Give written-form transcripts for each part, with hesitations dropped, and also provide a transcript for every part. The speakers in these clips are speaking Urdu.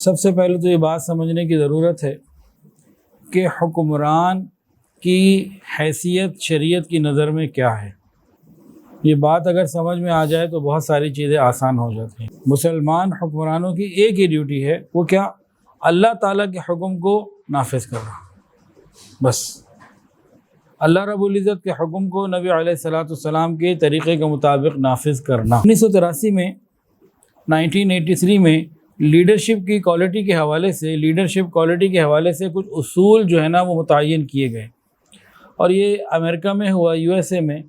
سب سے پہلے تو یہ بات سمجھنے کی ضرورت ہے کہ حکمران کی حیثیت شریعت کی نظر میں کیا ہے۔ یہ بات اگر سمجھ میں آ جائے تو بہت ساری چیزیں آسان ہو جاتی ہیں۔ مسلمان حکمرانوں کی ایک ہی ڈیوٹی ہے، وہ کیا؟ اللہ تعالیٰ کے حکم کو نافذ کرنا، بس اللہ رب العزت کے حکم کو نبی علیہ السلام کے طریقے کے مطابق نافذ کرنا۔ 1983 میں 1983 میں لیڈرشپ کی کوالٹی کے حوالے سے کچھ اصول جو ہے نا وہ متعین کیے گئے، اور یہ امریکہ میں ہوا، یو ایس اے میں،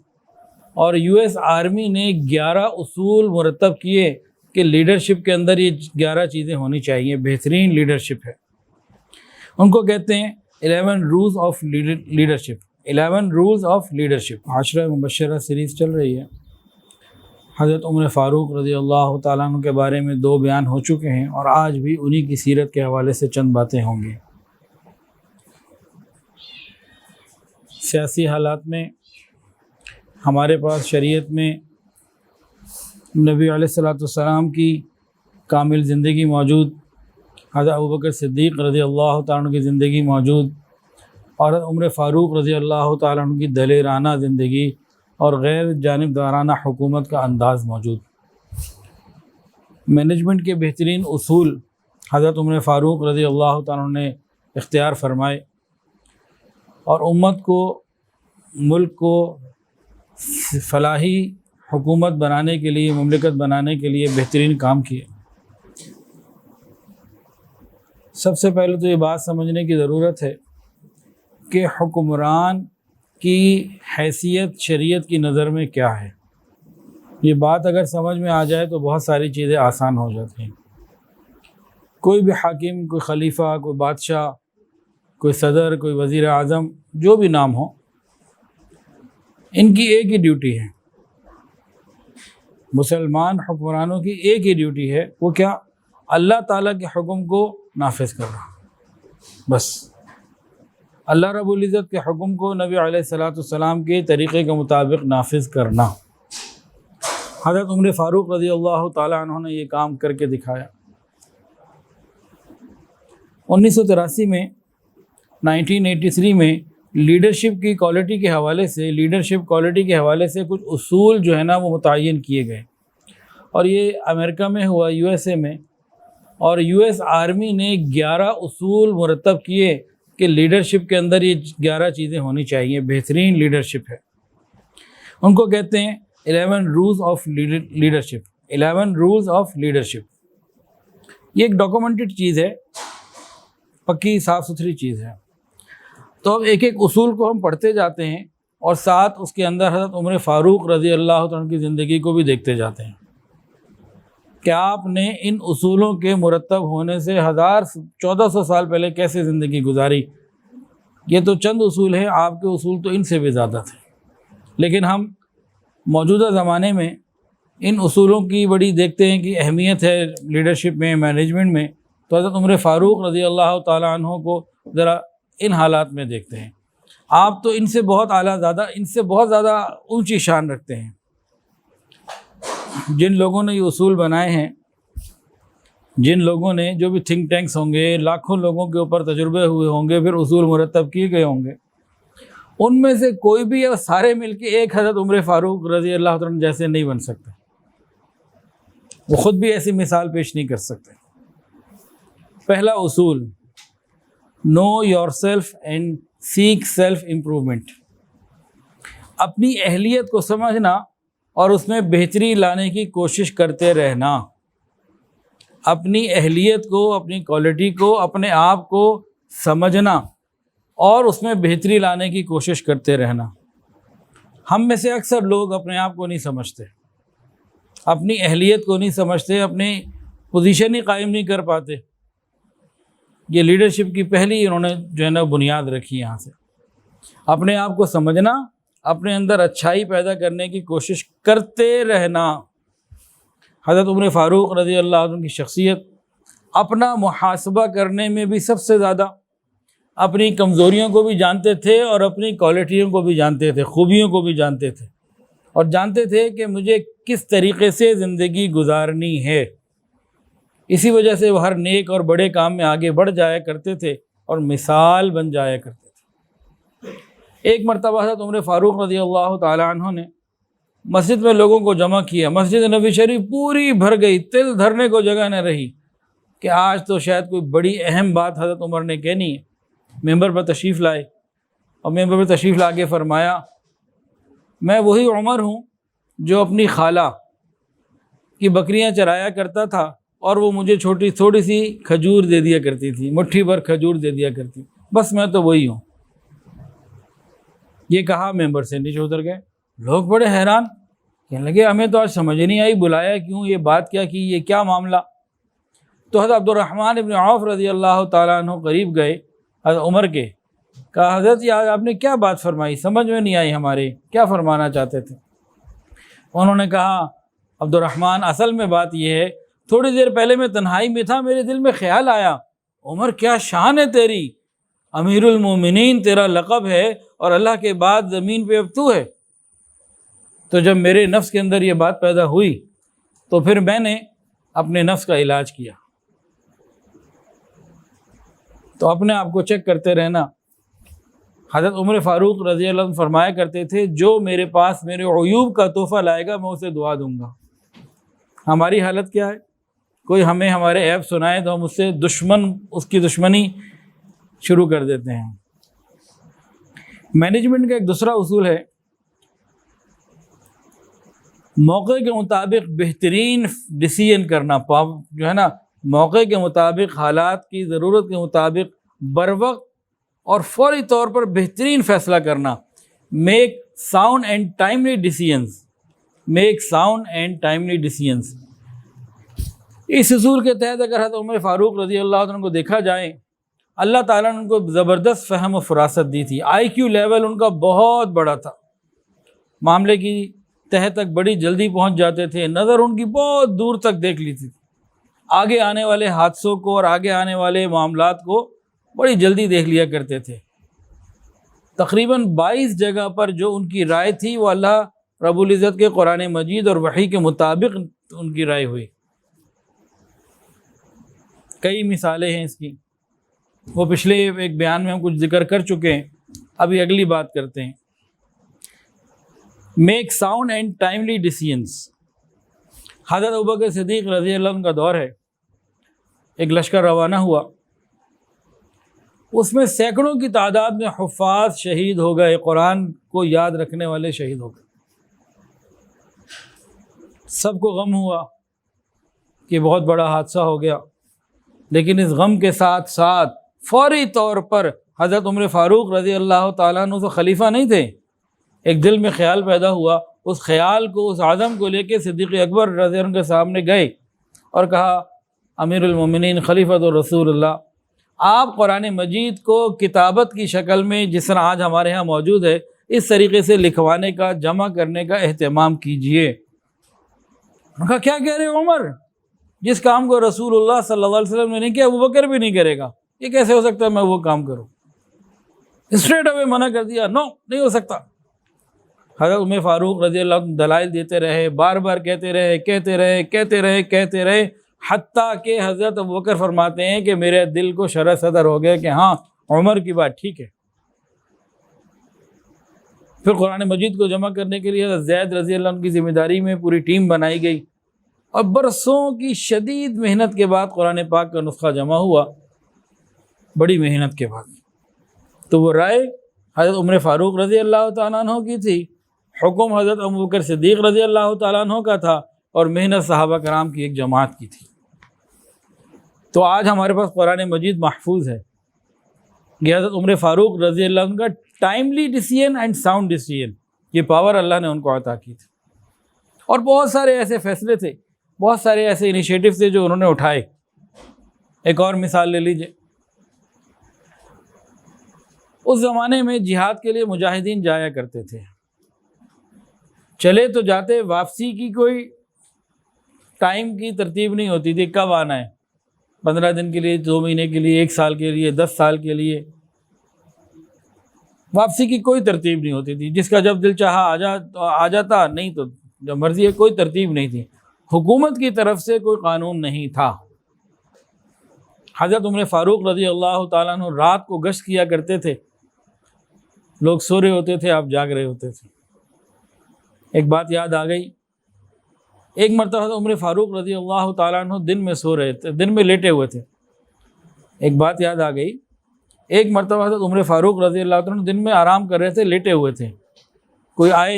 اور یو ایس آرمی نے 11 اصول مرتب کیے کہ لیڈرشپ کے اندر یہ 11 چیزیں ہونی چاہیے، بہترین لیڈرشپ ہے۔ ان کو کہتے ہیں 11 rules of leadership. 11 rules of leadership. عشرہ مبشرہ سیریز چل رہی ہے۔ حضرت عمر فاروق رضی اللہ تعالیٰ عنہ کے بارے میں 2 بیان ہو چکے ہیں، اور آج بھی انہی کی سیرت کے حوالے سے چند باتیں ہوں گی۔ سیاسی حالات میں ہمارے پاس شریعت میں نبی علیہ السلام کی کامل زندگی موجود، حضرت ابوبکر صدیق رضی اللہ تعالیٰ عنہ کی زندگی موجود، اور حضرت عمر فاروق رضی اللہ تعالیٰ عنہ کی دلیرانہ زندگی اور غیر جانبدارانہ حکومت کا انداز موجود۔ مینجمنٹ کے بہترین اصول حضرت عمر فاروق رضی اللہ تعالیٰ عنہ نے اختیار فرمائے، اور امت کو، ملک کو فلاحی حکومت بنانے کے لیے، مملکت بنانے کے لیے بہترین کام کیے۔ سب سے پہلے تو یہ بات سمجھنے کی ضرورت ہے کہ حکمران کی حیثیت شریعت کی نظر میں کیا ہے۔ یہ بات اگر سمجھ میں آ جائے تو بہت ساری چیزیں آسان ہو جاتی ہیں۔ کوئی بھی حاکم، کوئی خلیفہ، کوئی بادشاہ، کوئی صدر، کوئی وزیر اعظم، جو بھی نام ہو، ان کی ایک ہی ڈیوٹی ہے، مسلمان حکمرانوں کی ایک ہی ڈیوٹی ہے، وہ کیا؟ اللہ تعالیٰ کے حکم کو نافذ کرنا، بس اللہ رب العزت کے حکم کو نبی علیہ السلام کے طریقے کے مطابق نافذ کرنا۔ حضرت عمر فاروق رضی اللہ تعالیٰ عنہ نے یہ کام کر کے دکھایا۔ 1983 میں 1983 میں لیڈرشپ کی کوالٹی کے حوالے سے کچھ اصول جو ہے نا وہ متعین کیے گئے، اور یہ امریکہ میں ہوا، یو ایس اے میں، اور یو ایس آرمی نے 11 اصول مرتب کیے کہ لیڈرشپ کے اندر یہ 11 چیزیں ہونی چاہیے، بہترین لیڈرشپ ہے۔ ان کو کہتے ہیں 11 rules of leadership. 11 rules of leadership یہ ایک ڈاکومنٹڈ چیز ہے، پکی صاف ستھری چیز ہے۔ تو اب ایک ایک اصول کو ہم پڑھتے جاتے ہیں، اور ساتھ اس کے اندر حضرت عمر فاروق رضی اللہ عنہ کی زندگی کو بھی دیکھتے جاتے ہیں کہ آپ نے ان اصولوں کے مرتب ہونے سے 1400 سال پہلے کیسے زندگی گزاری۔ یہ تو چند اصول ہیں، آپ کے اصول تو ان سے بھی زیادہ تھے، لیکن ہم موجودہ زمانے میں ان اصولوں کی بڑی دیکھتے ہیں کہ اہمیت ہے لیڈرشپ میں، مینجمنٹ میں، تو حضرت عمر فاروق رضی اللہ تعالیٰ عنہ کو ذرا ان حالات میں دیکھتے ہیں۔ آپ تو ان سے بہت زیادہ اونچی شان رکھتے ہیں۔ جن لوگوں نے یہ اصول بنائے ہیں، جن لوگوں نے، جو بھی تھنک ٹینکس ہوں گے، لاکھوں لوگوں کے اوپر تجربے ہوئے ہوں گے، پھر اصول مرتب کیے گئے ہوں گے، ان میں سے کوئی بھی یا سارے مل کے ایک حضرت عمر فاروق رضی اللہ عنہ جیسے نہیں بن سکتے۔ وہ خود بھی ایسی مثال پیش نہیں کر سکتے۔ پہلا اصول، know yourself and seek self improvement. اپنی اہلیت کو سمجھنا اور اس میں بہتری لانے کی کوشش کرتے رہنا۔ اپنی اہلیت کو، اپنی کوالٹی کو، اپنے آپ کو سمجھنا اور اس میں بہتری لانے کی کوشش کرتے رہنا۔ ہم میں سے اکثر لوگ اپنے آپ کو نہیں سمجھتے، اپنی اہلیت کو نہیں سمجھتے، اپنی پوزیشن ہی قائم نہیں کر پاتے۔ یہ لیڈرشپ کی پہلی انہوں نے جو ہے نا بنیاد رکھی یہاں سے۔ اپنے آپ کو سمجھنا، اپنے اندر اچھائی پیدا کرنے کی کوشش کرتے رہنا۔ حضرت عمر فاروق رضی اللہ عنہ کی شخصیت اپنا محاسبہ کرنے میں بھی سب سے زیادہ اپنی کمزوریوں کو بھی جانتے تھے اور اپنی کوالٹیوں کو بھی جانتے تھے، خوبیوں کو بھی جانتے تھے، اور جانتے تھے کہ مجھے کس طریقے سے زندگی گزارنی ہے۔ اسی وجہ سے وہ ہر نیک اور بڑے کام میں آگے بڑھ جایا کرتے تھے اور مثال بن جایا کرتے تھے۔ ایک مرتبہ حضرت عمر فاروق رضی اللہ تعالی عنہ نے مسجد میں لوگوں کو جمع کیا، مسجد نبی شریف پوری بھر گئی، تل دھرنے کو جگہ نہ رہی کہ آج تو شاید کوئی بڑی اہم بات حضرت عمر نے کہنی ہے۔ ممبر پر تشریف لائے اور ممبر پر تشریف لا کے فرمایا، میں وہی عمر ہوں جو اپنی خالہ کی بکریاں چرایا کرتا تھا اور وہ مجھے تھوڑی سی کھجور دے دیا کرتی تھی، مٹھی بھر کھجور دے دیا کرتی، بس میں تو وہی ہوں۔ یہ کہا ممبر سے نیچے اتر گئے۔ لوگ بڑے حیران، کہنے لگے ہمیں تو آج سمجھ نہیں آئی، بلایا کیوں، یہ بات کیا کی، یہ کیا معاملہ؟ تو حضرت عبد الرحمن ابن عوف رضی اللہ تعالیٰ عنہ قریب گئے حضرت عمر کے، کہا حضرت یہ آپ نے کیا بات فرمائی، سمجھ میں نہیں آئی، ہمارے کیا فرمانا چاہتے تھے؟ انہوں نے کہا عبد الرحمن اصل میں بات یہ ہے، تھوڑی دیر پہلے میں تنہائی میں تھا، میرے دل میں خیال آیا، عمر کیا شان ہے تیری، امیر المومنین تیرا لقب ہے اور اللہ کے بعد زمین پہ اب تو ہے۔ تو جب میرے نفس کے اندر یہ بات پیدا ہوئی تو پھر میں نے اپنے نفس کا علاج کیا۔ تو اپنے آپ کو چیک کرتے رہنا۔ حضرت عمر فاروق رضی اللہ عنہ فرمایا کرتے تھے، جو میرے پاس میرے عیوب کا تحفہ لائے گا میں اسے دعا دوں گا۔ ہماری حالت کیا ہے؟ کوئی ہمیں ہمارے عیب سنائے تو ہم اس کی دشمنی شروع کر دیتے ہیں۔ مینجمنٹ کا ایک دوسرا اصول ہے، موقع کے مطابق بہترین ڈیسیژن کرنا، جو ہے نا، موقع کے مطابق، حالات کی ضرورت کے مطابق بروقت اور فوری طور پر بہترین فیصلہ کرنا۔ Make sound and timely decisions, make sound and timely decisions. اس اصول کے تحت اگر حضرت عمر فاروق رضی اللہ عنہ کو دیکھا جائے، اللہ تعالیٰ نے ان کو زبردست فہم و فراست دی تھی، آئی کیو لیول ان کا بہت بڑا تھا، معاملے کی تہ تک بڑی جلدی پہنچ جاتے تھے، نظر ان کی بہت دور تک دیکھ لی تھی، آگے آنے والے حادثوں کو اور آگے آنے والے معاملات کو بڑی جلدی دیکھ لیا کرتے تھے۔ تقریباً 22 جگہ پر جو ان کی رائے تھی وہ اللہ رب العزت کے قرآن مجید اور وحی کے مطابق ان کی رائے ہوئی۔ کئی مثالیں ہیں اس کی، وہ پچھلے ایک بیان میں ہم کچھ ذکر کر چکے ہیں، ابھی اگلی بات کرتے ہیں۔ Make sound and timely decisions. حضرت ابوبکر صدیق رضی اللہ عنہ کا دور ہے، ایک لشکر روانہ ہوا، اس میں سینکڑوں کی تعداد میں حفاظ شہید ہو گئے، قرآن کو یاد رکھنے والے شہید ہو گئے۔ سب کو غم ہوا کہ بہت بڑا حادثہ ہو گیا، لیکن اس غم کے ساتھ ساتھ فوری طور پر حضرت عمر فاروق رضی اللہ تعالیٰ عنہ تو خلیفہ نہیں تھے، ایک دل میں خیال پیدا ہوا، اس خیال کو، اس عزم کو لے کے صدیق اکبر رضی اللہ عنہ کے سامنے گئے اور کہا، امیر المومنین خلیفۃ الرسول اللہ، آپ قرآن مجید کو کتابت کی شکل میں جس طرح آج ہمارے ہاں موجود ہے، اس طریقے سے لکھوانے کا، جمع کرنے کا اہتمام کیجئے۔ انہوں نے کہا کیا کہہ رہے ہو عمر، جس کام کو رسول اللہ صلی اللہ علیہ وسلم نے نہیں کیا ابوبکر بھی نہیں کرے گا، یہ کیسے ہو سکتا ہے میں وہ کام کروں؟ اسٹریٹ اوے منع کر دیا، نو، نہیں ہو سکتا۔ حضرت عمر فاروق رضی اللہ عنہ دلائل دیتے رہے، بار بار کہتے رہے، حتیٰ کہ حضرت ابوبکر فرماتے ہیں کہ میرے دل کو شرح صدر ہو گیا کہ ہاں عمر کی بات ٹھیک ہے۔ پھر قرآن مجید کو جمع کرنے کے لیے حضرت زید رضی اللہ عنہ کی ذمہ داری میں پوری ٹیم بنائی گئی اور برسوں کی شدید محنت کے بعد قرآن پاک کا نسخہ جمع ہوا، بڑی محنت کے بعد۔ تو وہ رائے حضرت عمر فاروق رضی اللہ تعالیٰ عنہ کی تھی، حکم حضرت ابوبکر صدیق رضی اللہ تعالیٰ عنہ کا تھا، اور محنت صحابہ کرام کی ایک جماعت کی تھی۔ تو آج ہمارے پاس قرآن مجید محفوظ ہے، یہ حضرت عمر فاروق رضی اللہ عنہ کا timely decision and sound decision, یہ پاور اللہ نے ان کو عطا کی تھی۔ اور بہت سارے ایسے فیصلے تھے، بہت سارے ایسے انیشیٹو تھے جو انہوں نے اٹھائے۔ ایک اور مثال لے لیجئے، اس زمانے میں جہاد کے لیے مجاہدین جایا کرتے تھے، چلے تو جاتے، واپسی کی کوئی ٹائم کی ترتیب نہیں ہوتی تھی، کب آنا ہے، 15 دن کے لیے، 2 مہینے کے لیے، 1 سال کے لیے، 10 سال کے لیے، واپسی کی کوئی ترتیب نہیں ہوتی تھی، جس کا جب دل چاہا آ جاتا، نہیں تو جب مرضی ہے، کوئی ترتیب نہیں تھی، حکومت کی طرف سے کوئی قانون نہیں تھا۔ حضرت عمر فاروق رضی اللہ تعالیٰ عنہ رات کو گشت کیا کرتے تھے، لوگ سو رہے ہوتے تھے، آپ جاگ رہے ہوتے تھے۔ ایک بات یاد آ گئی، ایک مرتبہ حضرت عمر فاروق رضی اللہ تعالیٰ عنہ دن میں سو رہے تھے، دن میں لیٹے ہوئے تھے۔ ایک بات یاد آ گئی، ایک مرتبہ حضرت عمر فاروق رضی اللہ تعالیٰ عنہ دن میں آرام کر رہے تھے، لیٹے ہوئے تھے۔ کوئی آئے،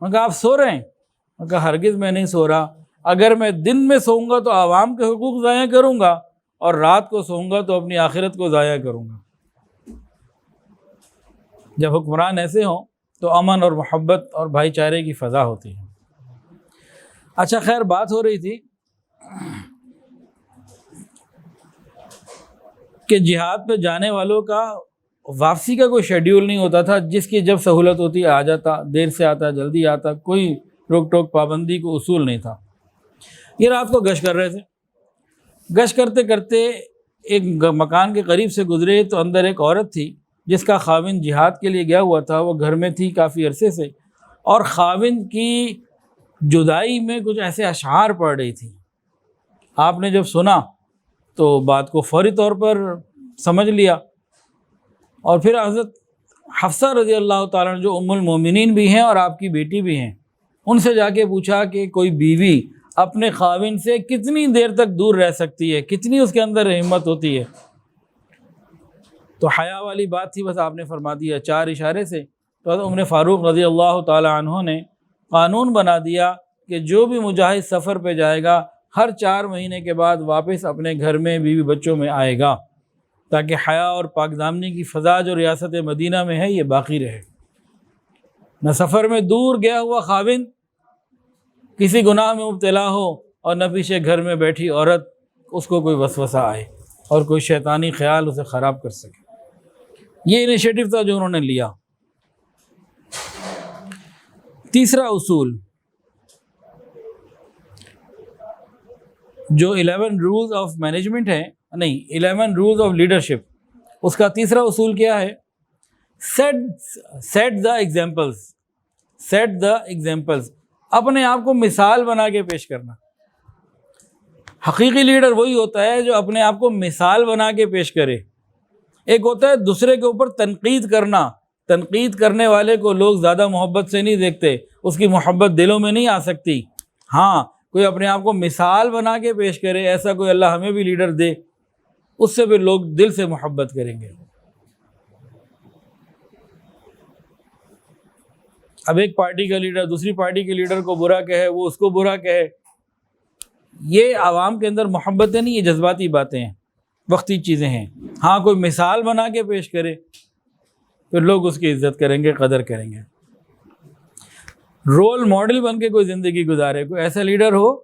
میں کہا آپ سو رہے ہیں؟ میں کہا ہرگز میں نہیں سو رہا، اگر میں دن میں سوؤں گا تو عوام کے حقوق ضائع کروں گا، اور رات کو سوؤں گا تو اپنی آخرت کو ضائع کروں گا۔ جب حکمران ایسے ہوں تو امن اور محبت اور بھائی چارے کی فضا ہوتی ہے۔ اچھا خیر، بات ہو رہی تھی کہ جہاد پہ جانے والوں کا واپسی کا کوئی شیڈیول نہیں ہوتا تھا، جس کی جب سہولت ہوتی آ جاتا، دیر سے آتا، جلدی آتا، کوئی روک ٹوک پابندی کو اصول نہیں تھا۔ یہ رات کو گشت کر رہے تھے، گشت کرتے کرتے ایک مکان کے قریب سے گزرے تو اندر ایک عورت تھی جس کا خاوند جہاد کے لیے گیا ہوا تھا، وہ گھر میں تھی کافی عرصے سے، اور خاوند کی جدائی میں کچھ ایسے اشعار پڑھ رہی تھی۔ آپ نے جب سنا تو بات کو فوری طور پر سمجھ لیا، اور پھر حضرت حفصہ رضی اللہ تعالیٰ عنہ جو ام المومنین بھی ہیں اور آپ کی بیٹی بھی ہیں، ان سے جا کے پوچھا کہ کوئی بیوی اپنے خاوند سے کتنی دیر تک دور رہ سکتی ہے، کتنی اس کے اندر ہمت ہوتی ہے؟ تو حیا والی بات تھی، بس آپ نے فرما دیا 4 اشارے سے۔ تو حضرت عمر فاروق رضی اللہ تعالیٰ عنہ نے قانون بنا دیا کہ جو بھی مجاہد سفر پہ جائے گا ہر 4 مہینے کے بعد واپس اپنے گھر میں بیوی بچوں میں آئے گا، تاکہ حیا اور پاک دامنی کی فضا جو ریاست مدینہ میں ہے یہ باقی رہے۔ نہ سفر میں دور گیا ہوا خاوند کسی گناہ میں مبتلا ہو، اور نہ پیچھے گھر میں بیٹھی عورت اس کو کوئی وسوسہ آئے اور کوئی شیطانی خیال اسے خراب کر سکے۔ یہ انیشیٹو تھا جو انہوں نے لیا۔ تیسرا اصول جو 11 رولز آف مینجمنٹ ہے، نہیں 11 رولز آف لیڈرشپ، اس کا تیسرا اصول کیا ہے؟ Set the examples, set the examples, اپنے آپ کو مثال بنا کے پیش کرنا۔ حقیقی لیڈر وہی ہوتا ہے جو اپنے آپ کو مثال بنا کے پیش کرے۔ ایک ہوتا ہے دوسرے کے اوپر تنقید کرنا، تنقید کرنے والے کو لوگ زیادہ محبت سے نہیں دیکھتے، اس کی محبت دلوں میں نہیں آ سکتی۔ ہاں، کوئی اپنے آپ کو مثال بنا کے پیش کرے، ایسا کوئی اللہ ہمیں بھی لیڈر دے، اس سے پھر لوگ دل سے محبت کریں گے۔ اب ایک پارٹی کا لیڈر دوسری پارٹی کے لیڈر کو برا کہے، وہ اس کو برا کہے، یہ عوام کے اندر محبتیں نہیں، یہ جذباتی باتیں ہیں، وقتی چیزیں ہیں۔ ہاں، کوئی مثال بنا کے پیش کرے، پھر لوگ اس کی عزت کریں گے، قدر کریں گے۔ رول ماڈل بن کے کوئی زندگی گزارے، کوئی ایسا لیڈر ہو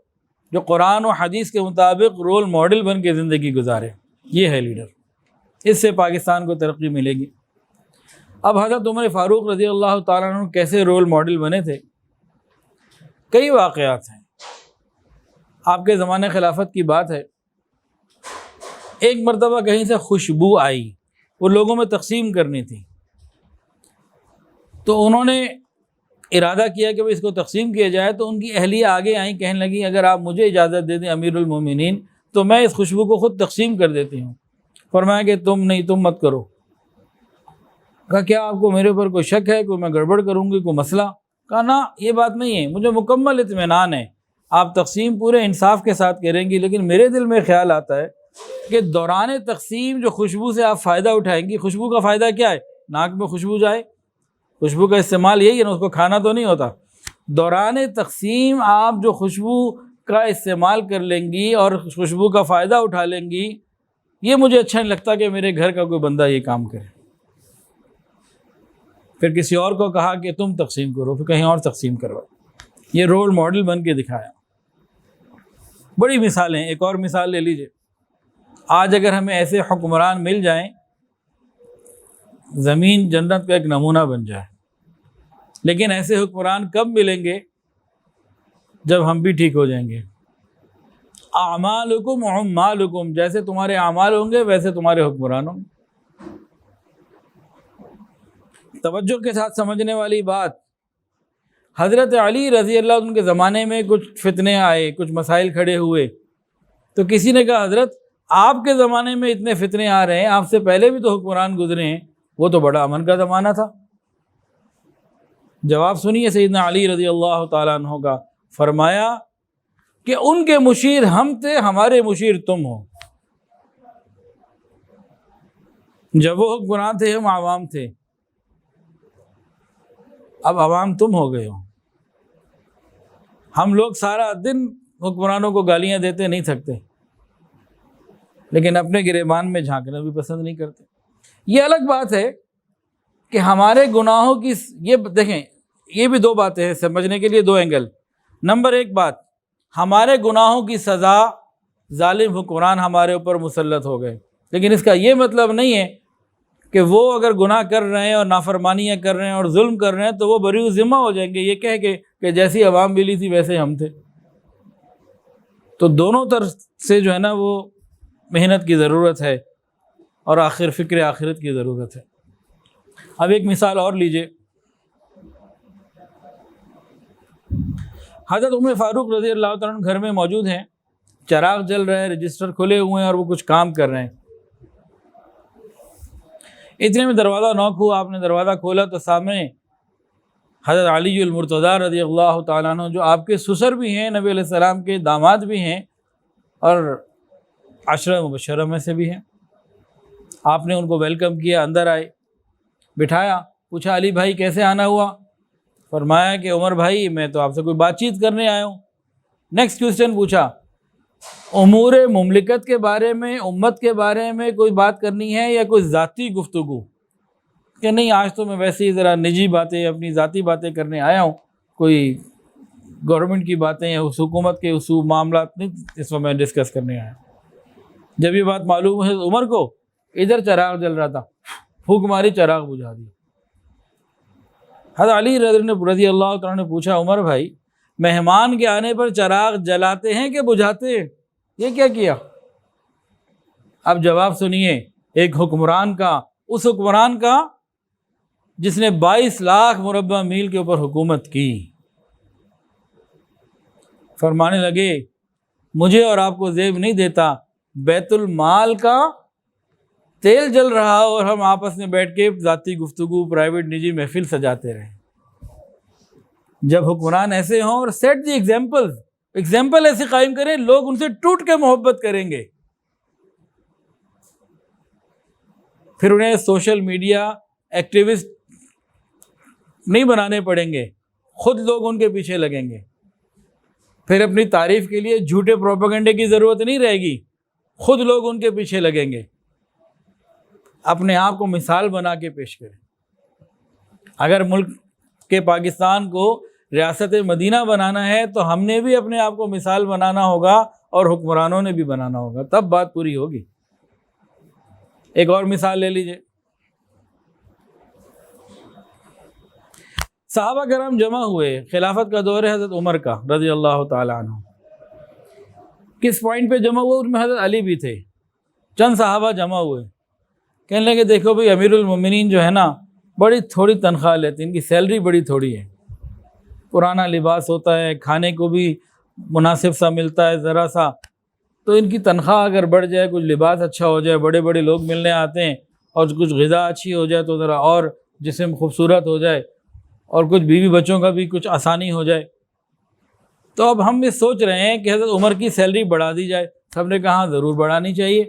جو قرآن و حدیث کے مطابق رول ماڈل بن کے زندگی گزارے، یہ ہے لیڈر۔ اس سے پاکستان کو ترقی ملے گی۔ اب حضرت عمر فاروق رضی اللہ تعالیٰ عنہ کیسے رول ماڈل بنے تھے؟ کئی واقعات ہیں۔ آپ کے زمانے خلافت کی بات ہے، ایک مرتبہ کہیں سے خوشبو آئی، وہ لوگوں میں تقسیم کرنی تھی، تو انہوں نے ارادہ کیا کہ اس کو تقسیم کیا جائے۔ تو ان کی اہلیہ آگے آئیں، کہنے لگی اگر آپ مجھے اجازت دے دیں امیر المومنین تو میں اس خوشبو کو خود تقسیم کر دیتی ہوں۔ فرمایا کہ تم مت کرو۔ کہا کیا آپ کو میرے اوپر کوئی شک ہے، کوئی میں گڑبڑ کروں گی، کوئی مسئلہ؟ کہا نہ، یہ بات نہیں ہے، مجھے مکمل اطمینان ہے، آپ تقسیم پورے انصاف کے ساتھ کریں گی، لیکن میرے دل میں خیال آتا ہے کہ دوران تقسیم جو خوشبو سے آپ فائدہ اٹھائیں گی، خوشبو کا فائدہ کیا ہے؟ ناک میں خوشبو جائے، خوشبو کا استعمال یہی ہے نا، اس کو کھانا تو نہیں ہوتا۔ دوران تقسیم آپ جو خوشبو کا استعمال کر لیں گی اور خوشبو کا فائدہ اٹھا لیں گی، یہ مجھے اچھا نہیں لگتا کہ میرے گھر کا کوئی بندہ یہ کام کرے۔ پھر کسی اور کو کہا کہ تم تقسیم کرو، پھر کہیں اور تقسیم کروا۔ یہ رول ماڈل بن کے دکھایا۔ بڑی مثالیں، ایک اور مثال لے لیجئے۔ آج اگر ہمیں ایسے حکمران مل جائیں، زمین جنت کا ایک نمونہ بن جائے، لیکن ایسے حکمران کب ملیں گے؟ جب ہم بھی ٹھیک ہو جائیں گے۔ اعمالکم عمالکم، جیسے تمہارے اعمال ہوں گے ویسے تمہارے حکمران ہوں گے۔ توجہ کے ساتھ سمجھنے والی بات، حضرت علی رضی اللہ عنہ کے زمانے میں کچھ فتنے آئے، کچھ مسائل کھڑے ہوئے، تو کسی نے کہا حضرت آپ کے زمانے میں اتنے فتنے آ رہے ہیں، آپ سے پہلے بھی تو حکمران گزرے ہیں، وہ تو بڑا امن کا زمانہ تھا۔ جواب سنیے سیدنا علی رضی اللہ تعالیٰ عنہ کا، فرمایا کہ ان کے مشیر ہم تھے، ہمارے مشیر تم ہو۔ جب وہ حکمران تھے ہم عوام تھے، اب عوام تم ہو گئے ہو۔ ہم لوگ سارا دن حکمرانوں کو گالیاں دیتے نہیں تھکتے، لیکن اپنے گریبان میں جھانکنا بھی پسند نہیں کرتے۔ یہ الگ بات ہے کہ ہمارے گناہوں کی، یہ دیکھیں یہ بھی دو باتیں ہیں سمجھنے کے لیے، دو اینگل۔ نمبر ایک بات، ہمارے گناہوں کی سزا ظالم حکمران ہمارے اوپر مسلط ہو گئے، لیکن اس کا یہ مطلب نہیں ہے کہ وہ اگر گناہ کر رہے ہیں اور نافرمانیاں کر رہے ہیں اور ظلم کر رہے ہیں تو وہ بری ذمہ ہو جائیں گے یہ کہہ کے کہ جیسی عوام ملی تھی ویسے ہم تھے۔ تو دونوں طرف سے جو ہے نا وہ محنت کی ضرورت ہے اور فکر آخرت کی ضرورت ہے۔ اب ایک مثال اور لیجئے، حضرت عمر فاروق رضی اللہ تعالیٰ عنہ گھر میں موجود ہیں، چراغ جل رہا ہے، رجسٹر کھلے ہوئے ہیں اور وہ کچھ کام کر رہے ہیں۔ اتنے میں دروازہ نوک ہوا، آپ نے دروازہ کھولا تو سامنے حضرت علی المرتضیٰ رضی اللہ تعالیٰ عنہ، جو آپ کے سسر بھی ہیں، نبی علیہ السلام کے داماد بھی ہیں اور عشرہ مبشرہ میں سے بھی ہیں۔ آپ نے ان کو ویلکم کیا، اندر آئے، بٹھایا، پوچھا علی بھائی کیسے آنا ہوا؟ فرمایا کہ عمر بھائی میں تو آپ سے کوئی بات چیت کرنے آیا ہوں۔ نیکسٹ کویسچن پوچھا، امور مملکت کے بارے میں، امت کے بارے میں کوئی بات کرنی ہے یا کوئی ذاتی گفتگو؟ کہ نہیں آج تو میں ویسے ہی ذرا نجی باتیں، اپنی ذاتی باتیں کرنے آیا ہوں، کوئی گورنمنٹ کی باتیں یا حکومت کے اصول معاملات نہیں اس وقت میں ڈسکس کرنے آیا ہوں۔ جب یہ بات معلوم ہے عمر کو، ادھر چراغ جل رہا تھا، پھونک ماری، چراغ بجھا دیا۔ حضرت علی رضی اللہ تعالیٰ نے پوچھا، عمر بھائی مہمان کے آنے پر چراغ جلاتے ہیں کہ بجھاتے ہیں؟ یہ کیا کیا؟ اب جواب سنیے، ایک حکمران کا، اس حکمران کا جس نے 22 لاکھ مربع میل کے اوپر حکومت کی، فرمانے لگے مجھے اور آپ کو زیب نہیں دیتا، بیت المال کا تیل جل رہا اور ہم آپس میں بیٹھ کے ذاتی گفتگو، پرائیویٹ نجی محفل سجاتے رہے۔ جب حکمران ایسے ہوں اور سیٹ دی ایگزامپل ایسے قائم کریں، لوگ ان سے ٹوٹ کے محبت کریں گے۔ پھر انہیں سوشل میڈیا ایکٹیوسٹ نہیں بنانے پڑیں گے، خود لوگ ان کے پیچھے لگیں گے۔ پھر اپنی تعریف کے لیے جھوٹے پروپیگنڈے کی ضرورت نہیں رہے گی، خود لوگ ان کے پیچھے لگیں گے۔ اپنے آپ کو مثال بنا کے پیش کریں۔ اگر ملک کے پاکستان کو ریاست مدینہ بنانا ہے تو ہم نے بھی اپنے آپ کو مثال بنانا ہوگا اور حکمرانوں نے بھی بنانا ہوگا، تب بات پوری ہوگی۔ ایک اور مثال لے لیجئے، صحابہ کرام جمع ہوئے، خلافت کا دور ہے حضرت عمر کا رضی اللہ تعالیٰ عنہ۔ کس پوائنٹ پہ جمع ہوئے؟ ان میں حضرت علی بھی تھے، چند صحابہ جمع ہوئے، کہنے لگے دیکھو بھئی امیر المومنین جو ہے نا بڑی تھوڑی تنخواہ لیتے ہیں، ان کی سیلری بڑی تھوڑی ہے، پرانا لباس ہوتا ہے، کھانے کو بھی مناسب سا ملتا ہے ذرا سا، تو ان کی تنخواہ اگر بڑھ جائے، کچھ لباس اچھا ہو جائے، بڑے بڑے لوگ ملنے آتے ہیں، اور کچھ غذا اچھی ہو جائے تو ذرا اور جسم خوبصورت ہو جائے، اور کچھ بیوی بچوں کا بھی کچھ آسانی ہو جائے۔ تو اب ہم یہ سوچ رہے ہیں کہ حضرت عمر کی سیلری بڑھا دی جائے۔ سب نے کہا ضرور بڑھانی چاہیے،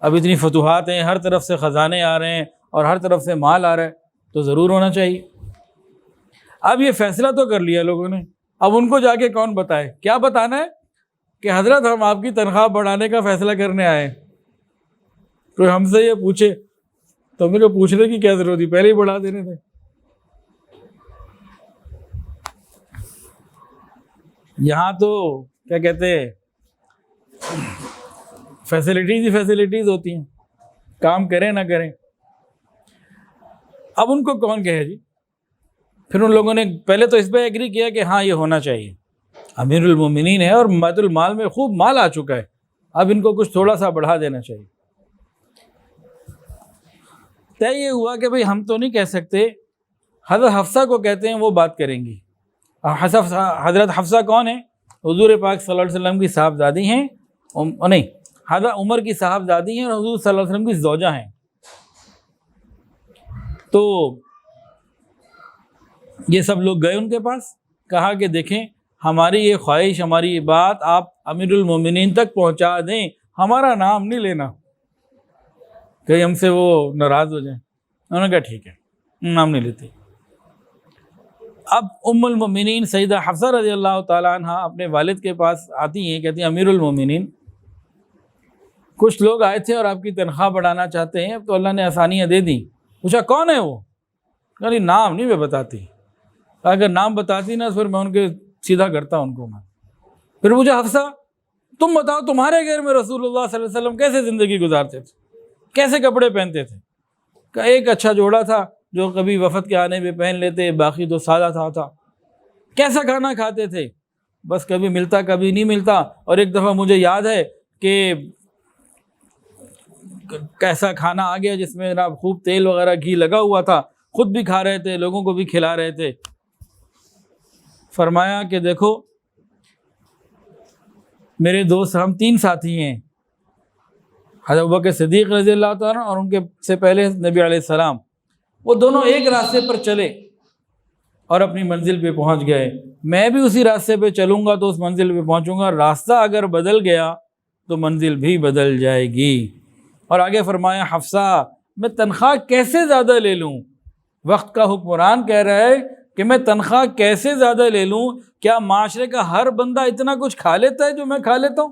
اب اتنی فتوحات ہیں، ہر طرف سے خزانے آ رہے ہیں اور ہر طرف سے مال آ رہا ہے، تو ضرور ہونا چاہیے۔ اب یہ فیصلہ تو کر لیا لوگوں نے، اب ان کو جا کے کون بتائے؟ کیا بتانا ہے کہ حضرت ہم آپ کی تنخواہ بڑھانے کا فیصلہ کرنے آئے۔ کوئی ہم سے یہ پوچھے تو میرے کو پوچھنے کی کیا ضرورت تھی، پہلے ہی بڑھا دینے تھے۔ یہاں تو کیا کہتے ہیں، فیسلٹیز ہی فیسلٹیز ہوتی ہیں، کام کریں نہ کریں۔ اب ان کو کون کہے جی؟ پھر ان لوگوں نے پہلے تو اس پہ ایگری کیا کہ ہاں یہ ہونا چاہیے، امیر المومنین ہے اور بیت المال میں خوب مال آ چکا ہے، اب ان کو کچھ تھوڑا سا بڑھا دینا چاہیے۔ طے یہ ہوا کہ بھئی ہم تو نہیں کہہ سکتے، حضرت حفصہ کو کہتے ہیں، وہ بات کریں گی۔ حضرت حفصہ کون ہے؟ حضور پاک صلی اللہ علیہ وسلم کی صاحبزادی ہیں، نہیں، حضرت عمر کی صاحبزادی ہیں اور حضور صلی اللہ علیہ وسلم کی زوجہ ہیں. تو یہ سب لوگ گئے ان کے پاس, کہا کہ دیکھیں ہماری یہ خواہش, ہماری یہ بات آپ امیر المومنین تک پہنچا دیں, ہمارا نام نہیں لینا, کہیں ہم سے وہ ناراض ہو جائیں. انہوں نے کہا ٹھیک ہے, نام نہیں لیتے. اب ام المومنین سیدہ حفصہ رضی اللہ تعالیٰ عنہ اپنے والد کے پاس آتی ہیں, کہتی ہیں امیر المومنین کچھ لوگ آئے تھے اور آپ کی تنخواہ بڑھانا چاہتے ہیں, تو اللہ نے آسانیاں دے دیں. پوچھا کون ہے وہ؟ یعنی نام نہیں میں بتاتی, اگر نام بتاتی نا پھر میں ان کے سیدھا کرتا ان کو میں. پھر پوچھا حفصہ تم بتاؤ تمہارے گھر میں رسول اللہ صلی اللہ علیہ وسلم کیسے زندگی گزارتے تھے, کیسے کپڑے پہنتے تھے؟ کہ ایک اچھا جوڑا تھا جو کبھی وفد کے آنے میں پہن لیتے, باقی تو سادہ تھا. کیسا کھانا کھاتے تھے؟ بس کبھی ملتا کبھی نہیں ملتا. اور ایک دفعہ مجھے یاد ہے کہ کیسا کھانا آ گیا جس میں نا خوب تیل وغیرہ گھی لگا ہوا تھا, خود بھی کھا رہے تھے, لوگوں کو بھی کھلا رہے تھے. فرمایا کہ دیکھو میرے دوست, ہم 3 ساتھی ہیں, حضرت ابوبکر صدیق رضی اللہ تعالیٰ اور ان کے سے پہلے نبی علیہ السلام, وہ دونوں ایک راستے پر چلے اور اپنی منزل پہ پہنچ گئے. میں بھی اسی راستے پہ چلوں گا تو اس منزل پہ پہنچوں گا, راستہ اگر بدل گیا تو منزل بھی بدل جائے گی. اور آگے فرمایا حفصہ میں تنخواہ کیسے زیادہ لے لوں؟ وقت کا حکمران کہہ رہا ہے کہ میں تنخواہ کیسے زیادہ لے لوں؟ کیا معاشرے کا ہر بندہ اتنا کچھ کھا لیتا ہے جو میں کھا لیتا ہوں؟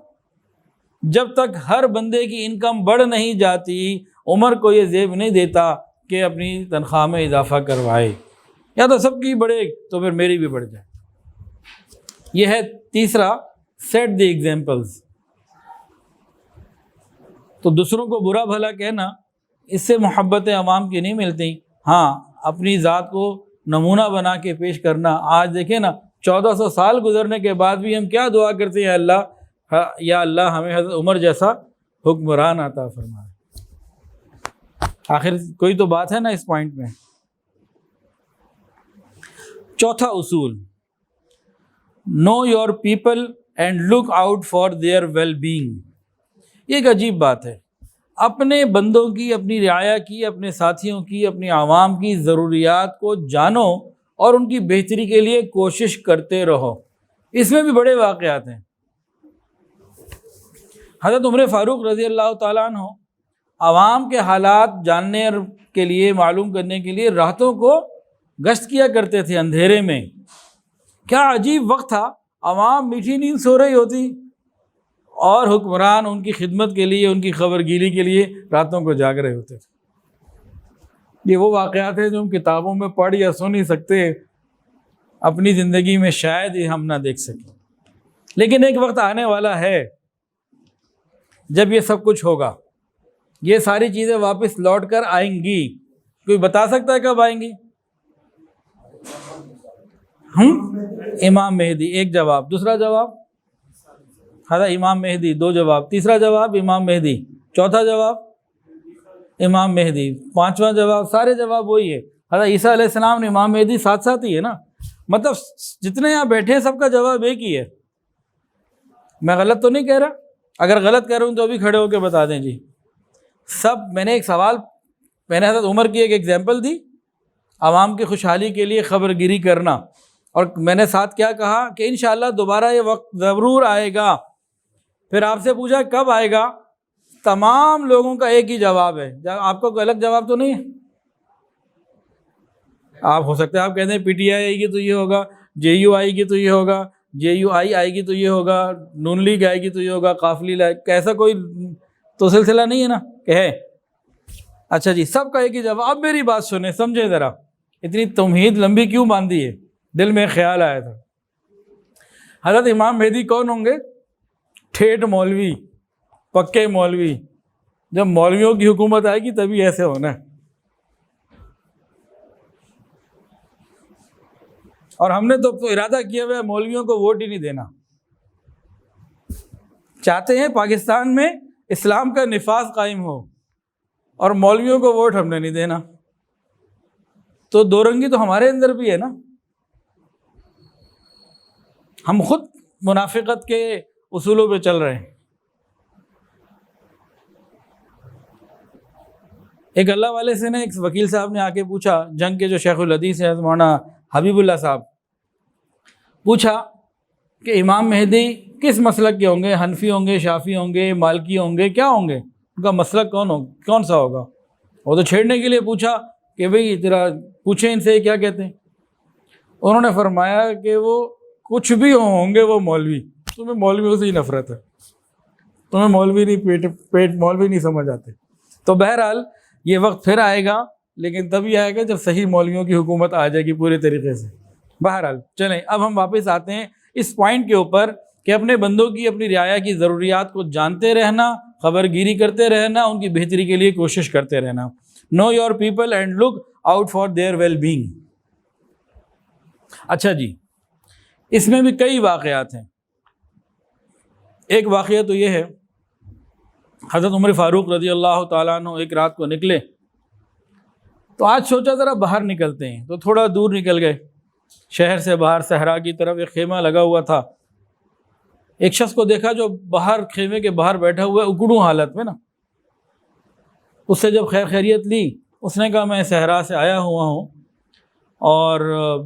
جب تک ہر بندے کی انکم بڑھ نہیں جاتی عمر کو یہ زیب نہیں دیتا کہ اپنی تنخواہ میں اضافہ کروائے, یا تو سب کی بڑھے تو پھر میری بھی بڑھ جائے. یہ ہے تیسرا, سیٹ دی ایگزامپلز. تو دوسروں کو برا بھلا کہنا, اس سے محبت عوام کی نہیں ملتی. ہاں اپنی ذات کو نمونہ بنا کے پیش کرنا. آج دیکھیں نا 1400 سال گزرنے کے بعد بھی ہم کیا دعا کرتے ہیں, یا اللہ ہمیں حضرت عمر جیسا حکمران عطا فرمائے. آخر کوئی تو بات ہے نا اس پوائنٹ میں. چوتھا اصول, know your people and look out for their well being. یہ ایک عجیب بات ہے. اپنے بندوں کی, اپنی رعایا کی, اپنے ساتھیوں کی, اپنی عوام کی ضروریات کو جانو اور ان کی بہتری کے لیے کوشش کرتے رہو. اس میں بھی بڑے واقعات ہیں. حضرت عمر فاروق رضی اللہ تعالیٰ عنہ عوام کے حالات جاننے کے لیے, معلوم کرنے کے لیے راتوں کو گشت کیا کرتے تھے اندھیرے میں. کیا عجیب وقت تھا, عوام میٹھی نیند سو رہی ہوتی اور حکمران ان کی خدمت کے لیے, ان کی خبر گیری کے لیے راتوں کو جاگ رہے ہوتے تھے. یہ وہ واقعات ہیں جو ہم کتابوں میں پڑھ یا سن نہیں سکتے, اپنی زندگی میں شاید ہی ہم نہ دیکھ سکیں. لیکن ایک وقت آنے والا ہے جب یہ سب کچھ ہوگا, یہ ساری چیزیں واپس لوٹ کر آئیں گی. کوئی بتا سکتا ہے کب آئیں گی؟ امام مہدی. ایک جواب. دوسرا جواب حضرت امام مہدی. 2 جواب. تیسرا جواب امام مہدی. چوتھا جواب امام مہدی. 5واں جواب. سارے جواب وہی ہے. حضرت عیسیٰ علیہ السلام نے امام مہدی ساتھ ساتھ ہی ہے نا, مطلب جتنے یہاں بیٹھے ہیں سب کا جواب ایک ہی ہے. میں غلط تو نہیں کہہ رہا؟ اگر غلط کہہ رہا ہوں تو ابھی کھڑے ہو کے بتا دیں جی. سب, میں نے ایک سوال, میں نے حضرت عمر کی ایک ایگزامپل دی, عوام کی خوشحالی کے لیے خبر گیری کرنا, اور میں نے ساتھ کیا کہا کہ انشاءاللہ دوبارہ یہ وقت ضرور آئے گا. پھر آپ سے پوچھا کب آئے گا, تمام لوگوں کا ایک ہی جواب ہے. آپ کو کوئی الگ جواب تو نہیں ہے؟ آپ ہو سکتا ہے آپ کہتے ہیں پی ٹی آئی آئے گی تو یہ ہوگا, جے یو آئے گی تو یہ ہوگا, جے یو آئی آئے گی تو یہ ہوگا, نون لیگ آئے گی تو یہ ہوگا, قافلی لائق, ایسا کوئی تو سلسلہ نہیں ہے نا کہ ہے. اچھا جی, سب کا ایک ہی جواب. اب میری بات سنیں, سمجھیں ذرا, اتنی تمہید لمبی کیوں باندھی ہے؟ دل میں خیال آیا تھا. حضرت امام مہدی کون ہوں گے؟ ٹھیٹ مولوی, پکے مولوی. جب مولویوں کی حکومت آئے گی تبھی ایسے ہونا ہے. اور ہم نے تو ارادہ کیا ہوا ہے مولویوں کو ووٹ ہی نہیں دینا. چاہتے ہیں پاکستان میں اسلام کا نفاذ قائم ہو, اور مولویوں کو ووٹ ہم نے نہیں دینا. تو دو رنگی تو ہمارے اندر بھی ہے نا. ہم خود منافقت کے اصولوں پہ چل رہے ہیں. ایک اللہ والے سے نے ایک وکیل صاحب نے آ کے پوچھا، جنگ کے جو شیخ الحدیث ہیں مولانا حبیب اللہ صاحب، پوچھا کہ امام مہدی کس مسلک کے ہوں گے؟ حنفی ہوں گے، شافعی ہوں گے، مالکی ہوں گے، کیا ہوں گے؟ ان کا مسلک کون سا ہوگا؟ وہ تو چھیڑنے کے لیے پوچھا کہ بھئی تیرا پوچھیں ان سے کیا کہتے ہیں۔ انہوں نے فرمایا کہ وہ کچھ بھی ہوں گے وہ مولوی، تمہیں مولویوں سے ہی نفرت ہے، تمہیں مولوی نہیں پیٹ مولوی نہیں سمجھ آتے۔ تو بہرحال یہ وقت پھر آئے گا، لیکن تبھی آئے گا جب صحیح مولویوں کی حکومت آ جائے گی پورے طریقے سے۔ بہرحال چلیں اب ہم واپس آتے ہیں اس پوائنٹ کے اوپر کہ اپنے بندوں کی، اپنی رعایا کی ضروریات کو جانتے رہنا، خبر گیری کرتے رہنا، ان کی بہتری کے لیے کوشش کرتے رہنا۔ Know your people and look out for their well-being۔ اچھا جی، اس میں بھی کئی واقعات ہیں۔ ایک واقعہ تو یہ ہے، حضرت عمر فاروق رضی اللہ تعالیٰ عنہ ایک رات کو نکلے، تو آج سوچا ذرا باہر نکلتے ہیں، تو تھوڑا دور نکل گئے شہر سے باہر، صحرا کی طرف ایک خیمہ لگا ہوا تھا۔ ایک شخص کو دیکھا جو باہر خیمے کے باہر بیٹھا ہوا ہے، اکڑوں حالت میں نا۔ اس سے جب خیریت لی، اس نے کہا میں صحرا سے آیا ہوا ہوں اور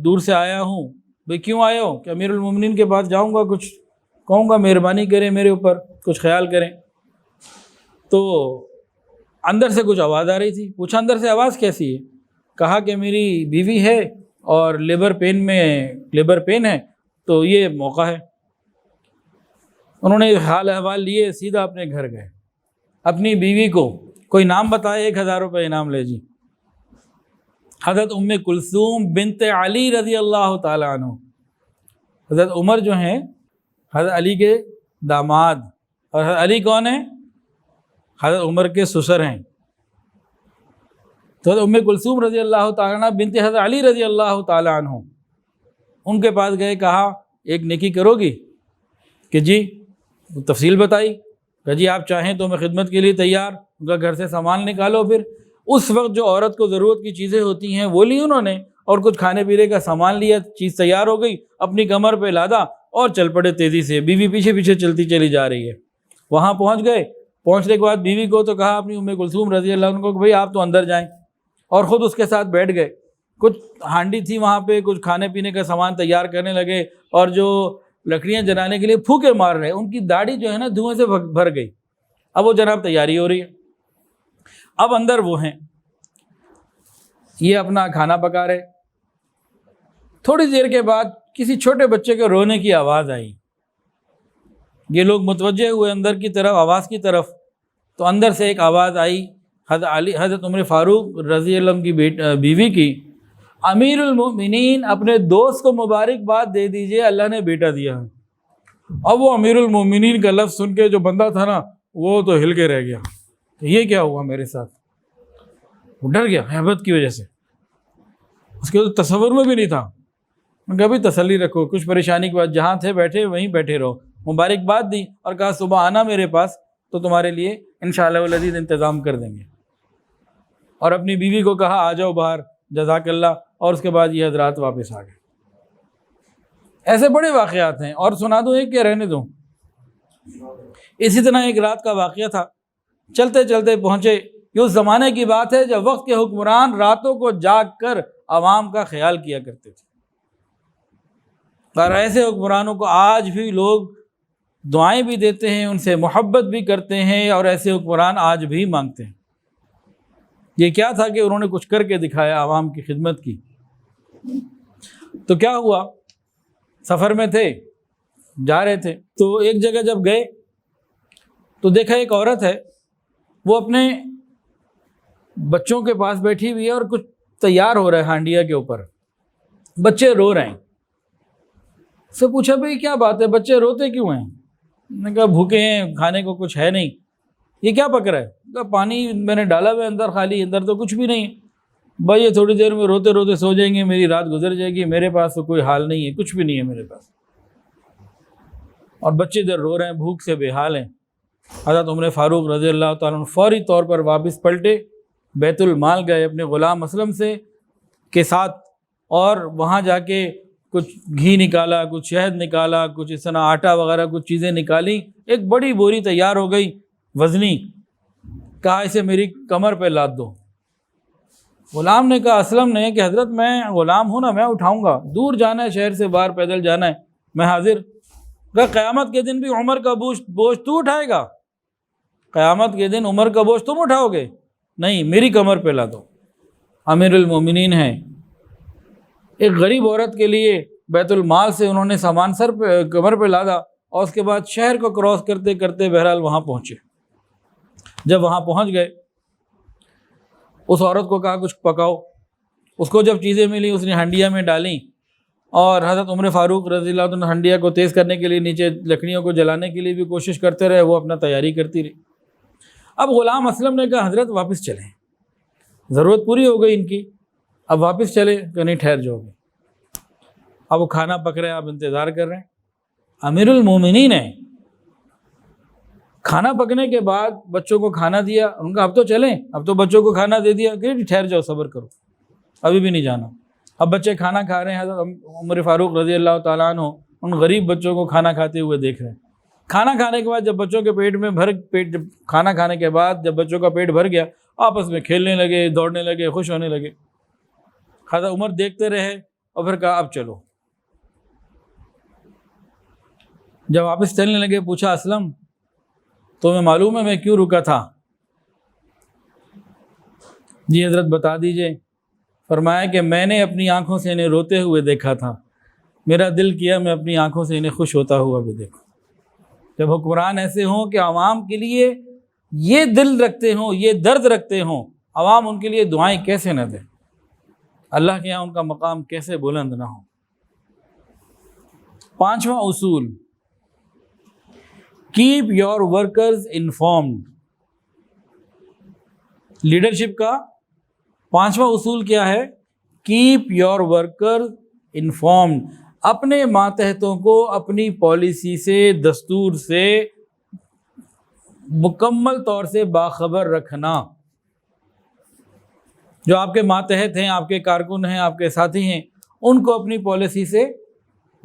دور سے آیا ہوں۔ بھئی کیوں آئے ہو؟ کہ امیر المومنین کے پاس جاؤں گا، کچھ کہوں گا مہربانی کریں میرے اوپر، کچھ خیال کریں۔ تو اندر سے کچھ آواز آ رہی تھی، پوچھا اندر سے آواز کیسی ہے؟ کہا کہ میری بیوی ہے اور لیبر پین ہے، تو یہ موقع ہے۔ انہوں نے حال احوال لیے، سیدھا اپنے گھر گئے، اپنی بیوی کو کوئی نام بتائے، 1000 روپے انعام لے جی۔ حضرت ام کلثوم بنت علی رضی اللہ تعالیٰ عنہ، حضرت عمر جو ہیں حضرت علی کے داماد، اور حضرت علی کون ہیں؟ حضرت عمر کے سسر ہیں۔ تو حضرت ام کلثوم رضی اللہ تعالیٰ عنہ بنت حضرت علی رضی اللہ تعالیٰ عنہ، ان کے پاس گئے، کہا ایک نیکی کرو گی؟ کہ جی۔ تفصیل بتائی کہ جی آپ چاہیں تو میں خدمت کے لیے تیار۔ ان کا گھر سے سامان نکالو۔ پھر اس وقت جو عورت کو ضرورت کی چیزیں ہوتی ہیں وہ لی انہوں نے، اور کچھ کھانے پینے کا سامان لیا، چیز تیار ہو گئی، اپنی کمر پہ لادا اور چل پڑے تیزی سے۔ بیوی پیچھے پیچھے چلتی چلی جا رہی ہے۔ وہاں پہنچ گئے، پہنچنے کے بعد بیوی کو تو کہا اپنی ام کلثوم رضی اللہ عنہ کو کہ بھئی آپ تو اندر جائیں، اور خود اس کے ساتھ بیٹھ گئے۔ کچھ ہانڈی تھی وہاں پہ، کچھ کھانے پینے کا سامان تیار کرنے لگے، اور جو لکڑیاں جلانے کے لیے پھونکے مار رہے، ان کی داڑھی جو ہے نا دھوئیں سے بھر گئی۔ اب وہ جناب تیاری ہو رہی ہے، اب اندر وہ ہیں، یہ اپنا کھانا پکا رہے۔ تھوڑی دیر کے بعد کسی چھوٹے بچے کے رونے کی آواز آئی۔ یہ لوگ متوجہ ہوئے اندر کی طرف، آواز کی طرف، تو اندر سے ایک آواز آئی حضرت عمر فاروق رضی اللہ عنہ کی بیوی کی، امیر المؤمنین اپنے دوست کو مبارکباد دے دیجئے، اللہ نے بیٹا دیا ہے۔ اب وہ امیر المؤمنین کا لفظ سن کے جو بندہ تھا نا وہ تو ہل کے رہ گیا کہ یہ کیا ہوا میرے ساتھ۔ وہ ڈر گیا ہیبت کی وجہ سے، اس کے تو تصور میں بھی نہیں تھا۔ میں کہا بھی تسلی رکھو، کچھ پریشانی کے بعد جہاں تھے بیٹھے وہیں بیٹھے رہو۔ مبارکباد دی اور کہا صبح آنا میرے پاس تو تمہارے لیے انشاءاللہ العزیز انتظام کر دیں گے، اور اپنی بیوی کو کہا آ جاؤ باہر، جزاک اللہ، اور اس کے بعد یہ حضرات واپس آ گئے۔ ایسے بڑے واقعات ہیں، اور سنا دوں ایک کہ رہنے دوں؟ اسی طرح ایک رات کا واقعہ تھا، چلتے چلتے پہنچے، یہ اس زمانے کی بات ہے جب وقت کے حکمران راتوں کو جاگ کر عوام کا خیال کیا کرتے تھے، اور ایسے حکمرانوں کو آج بھی لوگ دعائیں بھی دیتے ہیں، ان سے محبت بھی کرتے ہیں، اور ایسے حکمران آج بھی مانگتے ہیں۔ یہ کیا تھا کہ انہوں نے کچھ کر کے دکھایا عوام کی خدمت کی۔ تو کیا ہوا، سفر میں تھے، جا رہے تھے، تو ایک جگہ جب گئے تو دیکھا ایک عورت ہے، وہ اپنے بچوں کے پاس بیٹھی ہوئی ہے اور کچھ تیار ہو رہا ہے ہانڈیا کے اوپر، بچے رو رہے ہیں۔ اس سے پوچھا بھئی کیا بات ہے، بچے روتے کیوں ہیں؟ میں نے کہا بھوکے ہیں، کھانے کو کچھ ہے نہیں۔ یہ کیا پک رہا ہے؟ کہا پانی میں نے ڈالا ہوا ہے اندر، خالی، اندر تو کچھ بھی نہیں ہے۔ بھائی یہ تھوڑی دیر میں روتے روتے سو جائیں گے، میری رات گزر جائے گی، میرے پاس تو کوئی حال نہیں ہے، کچھ بھی نہیں ہے میرے پاس۔ اور بچے ادھر رو رہے ہیں، بھوک سے بے حال ہیں۔ حضرت عمر فاروق رضی اللہ تعالیٰ عنہ فوری طور پر واپس پلٹے، بیت المال گئے اپنے غلام اسلم کے ساتھ، اور وہاں جا کے کچھ گھی نکالا، کچھ شہد نکالا، کچھ اس طرح آٹا وغیرہ کچھ چیزیں نکالی، ایک بڑی بوری تیار ہو گئی وزنی۔ کہا اسے میری کمر پہ لاد دو، غلام نے کہا اسلم نے کہ حضرت میں غلام ہوں نا، میں اٹھاؤں گا، دور جانا ہے، شہر سے باہر پیدل جانا ہے، میں حاضر۔ کہ قیامت کے دن بھی عمر کا بوجھ تو اٹھائے گا؟ قیامت کے دن عمر کا بوجھ تم اٹھاؤ گے؟ نہیں، میری کمر پہ لا دو۔ امیر المومنین ہیں، ایک غریب عورت کے لیے بیت المال سے انہوں نے سامان سر پہ کمر پہ لادا، اور اس کے بعد شہر کو کراس کرتے کرتے بہرحال وہاں پہنچے۔ جب وہاں پہنچ گئے، اس عورت کو کہا کچھ پکاؤ۔ اس کو جب چیزیں ملی اس نے ہنڈیا میں ڈالیں، اور حضرت عمر فاروق رضی اللہ عنہ ہنڈیا کو تیز کرنے کے لیے نیچے لکڑیوں کو جلانے کے لیے بھی کوشش کرتے رہے، وہ اپنا تیاری کرتی رہی۔ اب غلام اسلم نے کہا حضرت واپس چلیں، ضرورت پوری ہو گئی ان کی، اب واپس چلے کہ نہیں ٹھہر جاؤ گے؟ اب وہ کھانا پک رہے ہیں، آپ انتظار کر رہے ہیں، امیر المومنین ہیں۔ کھانا پکنے کے بعد بچوں کو کھانا دیا، ان کا اب تو چلیں، اب تو بچوں کو کھانا دے دیا کہ ٹھہر جاؤ، صبر کرو، ابھی بھی نہیں جانا۔ اب بچے کھانا کھا رہے ہیں، حضرت عمر فاروق رضی اللہ تعالیٰ عنہ ان غریب بچوں کو کھانا کھاتے ہوئے دیکھ رہے ہیں۔ کھانا کھانے کے بعد جب بچوں کے پیٹ میں جب کھانا کھانے کے بعد جب بچوں کا پیٹ بھر گیا، آپس میں کھیلنے لگے، دوڑنے لگے، خوش ہونے لگے۔ حضرت عمر دیکھتے رہے اور پھر کہا اب چلو۔ جب واپس چلنے لگے پوچھا اسلم تمہیں معلوم ہے میں کیوں رکا تھا؟ جی حضرت بتا دیجئے۔ فرمایا کہ میں نے اپنی آنکھوں سے انہیں روتے ہوئے دیکھا تھا، میرا دل کیا میں اپنی آنکھوں سے انہیں خوش ہوتا ہوا بھی دیکھوں۔ جب حکمران ایسے ہوں کہ عوام کے لیے یہ دل رکھتے ہوں، یہ درد رکھتے ہوں، عوام ان کے لیے دعائیں کیسے نہ دیں؟ اللہ کے یہاں ان کا مقام کیسے بلند نہ ہو؟ پانچواں اصول، keep your workers informed. Leadership کا پانچواں اصول کیا ہے؟ Keep your workers informed. اپنے ماتحتوں کو اپنی پالیسی سے، دستور سے مکمل طور سے باخبر رکھنا۔ جو آپ کے ماتحت ہیں، آپ کے کارکن ہیں، آپ کے ساتھی ہیں، ان کو اپنی پالیسی سے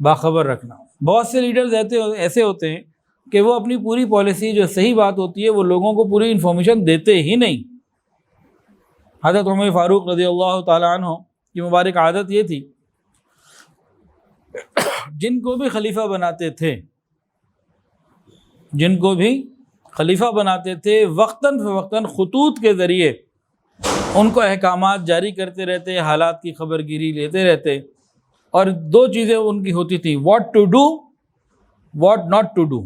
باخبر رکھنا۔ بہت سے لیڈرز ایسے ہوتے ہیں کہ وہ اپنی پوری پالیسی جو صحیح بات ہوتی ہے وہ لوگوں کو پوری انفارمیشن دیتے ہی نہیں۔ حضرت عمر فاروق رضی اللہ تعالیٰ عنہ کی مبارک عادت یہ تھی، جن کو بھی خلیفہ بناتے تھے وقتاً فوقتاً خطوط کے ذریعے ان کو احکامات جاری کرتے رہتے، حالات کی خبر گیری لیتے رہتے، اور دو چیزیں ان کی ہوتی تھیں، what to do, what not to do,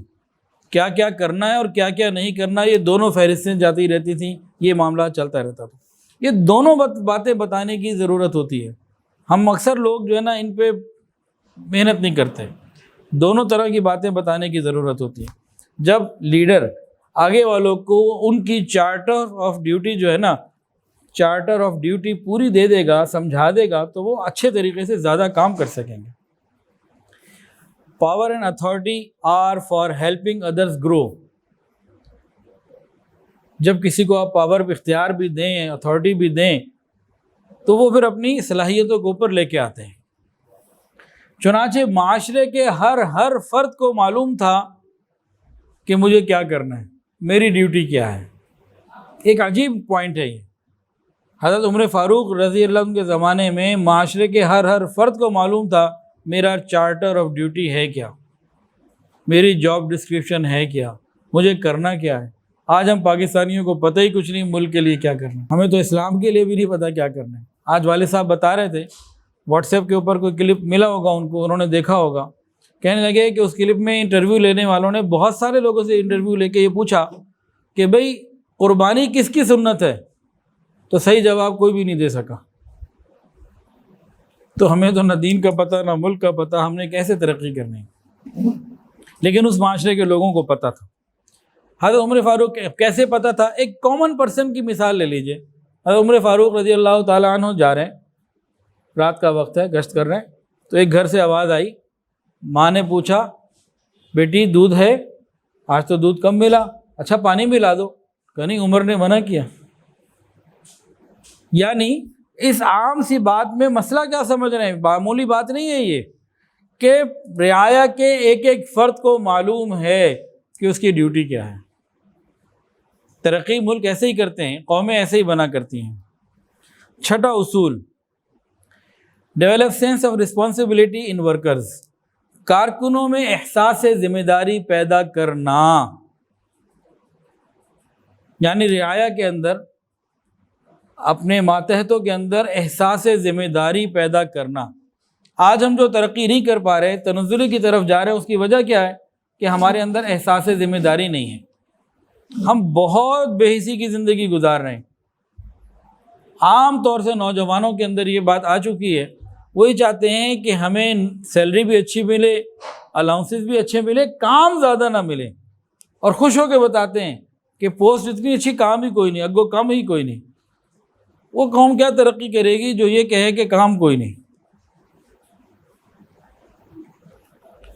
کیا کیا کرنا ہے اور کیا کیا نہیں کرنا، یہ دونوں فہرستیں جاتی رہتی تھیں، یہ معاملہ چلتا رہتا تھا۔ یہ دونوں باتیں بتانے کی ضرورت ہوتی ہے۔ ہم اکثر لوگ جو ہے نا ان پہ محنت نہیں کرتے، دونوں طرح کی باتیں بتانے کی ضرورت ہوتی ہے۔ جب لیڈر آگے والوں کو ان کی چارٹر آف ڈیوٹی جو ہے نا، چارٹر آف ڈیوٹی پوری دے دے گا، سمجھا دے گا، تو وہ اچھے طریقے سے زیادہ کام کر سکیں گے۔ Power and authority are for helping others grow. جب کسی کو آپ پاور اختیار بھی دیں، اتھارٹی بھی دیں، تو وہ پھر اپنی صلاحیتوں کو اوپر لے کے آتے ہیں۔ چنانچہ معاشرے کے ہر فرد کو معلوم تھا کہ مجھے کیا کرنا ہے، میری ڈیوٹی کیا ہے۔ ایک عجیب پوائنٹ ہے یہ۔ حضرت عمر فاروق رضی اللہ عنہ کے زمانے میں معاشرے کے ہر فرد کو معلوم تھا میرا چارٹر آف ڈیوٹی ہے کیا، میری جاب ڈسکرپشن ہے کیا، مجھے کرنا کیا ہے۔ آج ہم پاکستانیوں کو پتہ ہی کچھ نہیں ملک کے لیے کیا کرنا ہے، ہمیں تو اسلام کے لیے بھی نہیں پتہ کیا کرنا ہے۔ آج والد صاحب بتا رہے تھے، واٹس ایپ کے اوپر کوئی کلپ ملا ہوگا ان کو، انہوں نے دیکھا ہوگا، کہنے لگے کہ اس کلپ میں انٹرویو لینے والوں نے بہت سارے لوگوں سے انٹرویو لے کے یہ پوچھا کہ بھئی قربانی کس کی سنت ہے، تو صحیح جواب کوئی بھی نہیں دے سکا۔ تو ہمیں تو نہ دین کا پتہ نہ ملک کا پتہ، ہم نے کیسے ترقی کرنی۔ لیکن اس معاشرے کے لوگوں کو پتہ تھا۔ حضرت عمر فاروق کیسے پتہ تھا؟ ایک کامن پرسن کی مثال لے لیجئے۔ حضرت عمر فاروق رضی اللہ تعالیٰ عنہ جا رہے ہیں، رات کا وقت ہے، گشت کر رہے ہیں، تو ایک گھر سے آواز آئی، ماں نے پوچھا بیٹی دودھ ہے؟ آج تو دودھ کم ملا، اچھا پانی بھی لا دو۔ کہ نہیں، عمر نے منع کیا۔ یعنی اس عام سی بات میں مسئلہ کیا سمجھ رہے ہیں؟ معمولی بات نہیں ہے یہ، کہ رعایا کے ایک ایک فرد کو معلوم ہے کہ اس کی ڈیوٹی کیا ہے۔ ترقی ملک ایسے ہی کرتے ہیں، قومیں ایسے ہی بنا کرتی ہیں۔ چھٹا اصول، develop sense of responsibility in workers, کارکنوں میں احساس ذمہ داری پیدا کرنا، یعنی رعایا کے اندر، اپنے ماتحتوں کے اندر احساس ذمہ داری پیدا کرنا۔ آج ہم جو ترقی نہیں کر پا رہے، تنزلی کی طرف جا رہے ہیں، اس کی وجہ کیا ہے کہ ہمارے اندر احساس ذمہ داری نہیں ہے۔ ہم بہت بے حسی کی زندگی گزار رہے ہیں۔ عام طور سے نوجوانوں کے اندر یہ بات آ چکی ہے، وہی چاہتے ہیں کہ ہمیں سیلری بھی اچھی ملے، الاؤنسز بھی اچھے ملے، کام زیادہ نہ ملے، اور خوش ہو کے بتاتے ہیں کہ پوسٹ اتنی اچھی، کام ہی کوئی نہیں، اگو کم ہی کوئی نہیں۔ وہ قوم کیا ترقی کرے گی جو یہ کہے کہ کام کوئی نہیں؟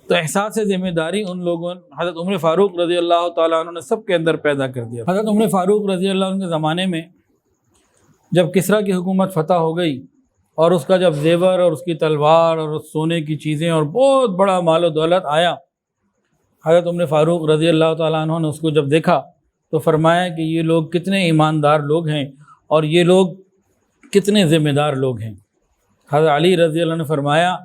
تو احساس ذمہ داری ان لوگوں، حضرت عمر فاروق رضی اللہ تعالیٰ عنہ نے سب کے اندر پیدا کر دیا۔ حضرت عمر فاروق رضی اللہ عنہ کے زمانے میں جب کسریٰ کی حکومت فتح ہو گئی، اور اس کا جب زیور اور اس کی تلوار اور سونے کی چیزیں اور بہت بڑا مال و دولت آیا، حضرت عمر فاروق رضی اللہ تعالیٰ عنہ نے اس کو جب دیکھا تو فرمایا کہ یہ لوگ کتنے ایماندار لوگ ہیں، اور یہ لوگ کتنے ذمہ دار لوگ ہیں۔ حضرت علی رضی اللہ عنہ نے فرمایا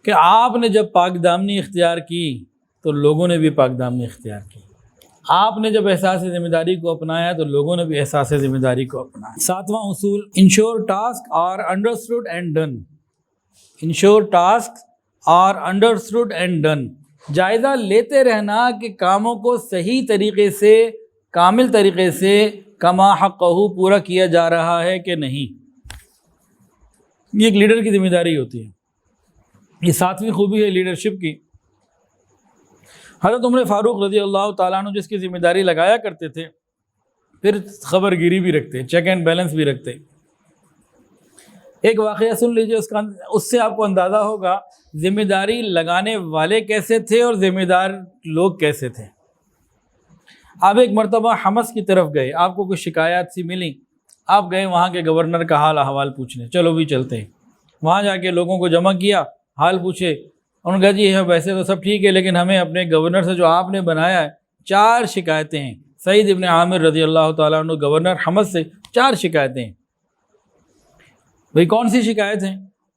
کہ آپ نے جب پاک دامنی اختیار کی تو لوگوں نے بھی پاک دامنی اختیار کی، آپ نے جب احساس ذمہ داری کو اپنایا تو لوگوں نے بھی احساس ذمہ داری کو اپنایا۔ ساتواں اصول، ensure task are understood and done, ensure task are understood and done, جائزہ لیتے رہنا کہ کاموں کو صحیح طریقے سے، کامل طریقے سے، کما حقہ پورا کیا جا رہا ہے کہ نہیں۔ یہ ایک لیڈر کی ذمہ داری ہوتی ہے، یہ ساتویں خوبی ہے لیڈرشپ کی۔ حضرت عمر فاروق رضی اللہ تعالیٰ عنہ جس کی ذمہ داری لگایا کرتے تھے، پھر خبر گیری بھی رکھتے، چیک اینڈ بیلنس بھی رکھتے۔ ایک واقعہ سن لیجئے، اس سے آپ کو اندازہ ہوگا ذمہ داری لگانے والے کیسے تھے اور ذمہ دار لوگ کیسے تھے۔ آپ ایک مرتبہ حمص کی طرف گئے، آپ کو کچھ شکایات سی ملی، آپ گئے وہاں کے گورنر کا حال احوال پوچھنے، چلو بھی چلتے ہیں۔ وہاں جا کے لوگوں کو جمع کیا، حال پوچھے، انہوں نے کہا جی ویسے تو سب ٹھیک ہے، لیکن ہمیں اپنے گورنر سے جو آپ نے بنایا ہے 4 شکایتیں ہیں۔ سعید ابن عامر رضی اللہ تعالیٰ عنہ گورنر حمص سے 4 شکایتیں ہیں۔ بھئی کون سی شکایت ہیں؟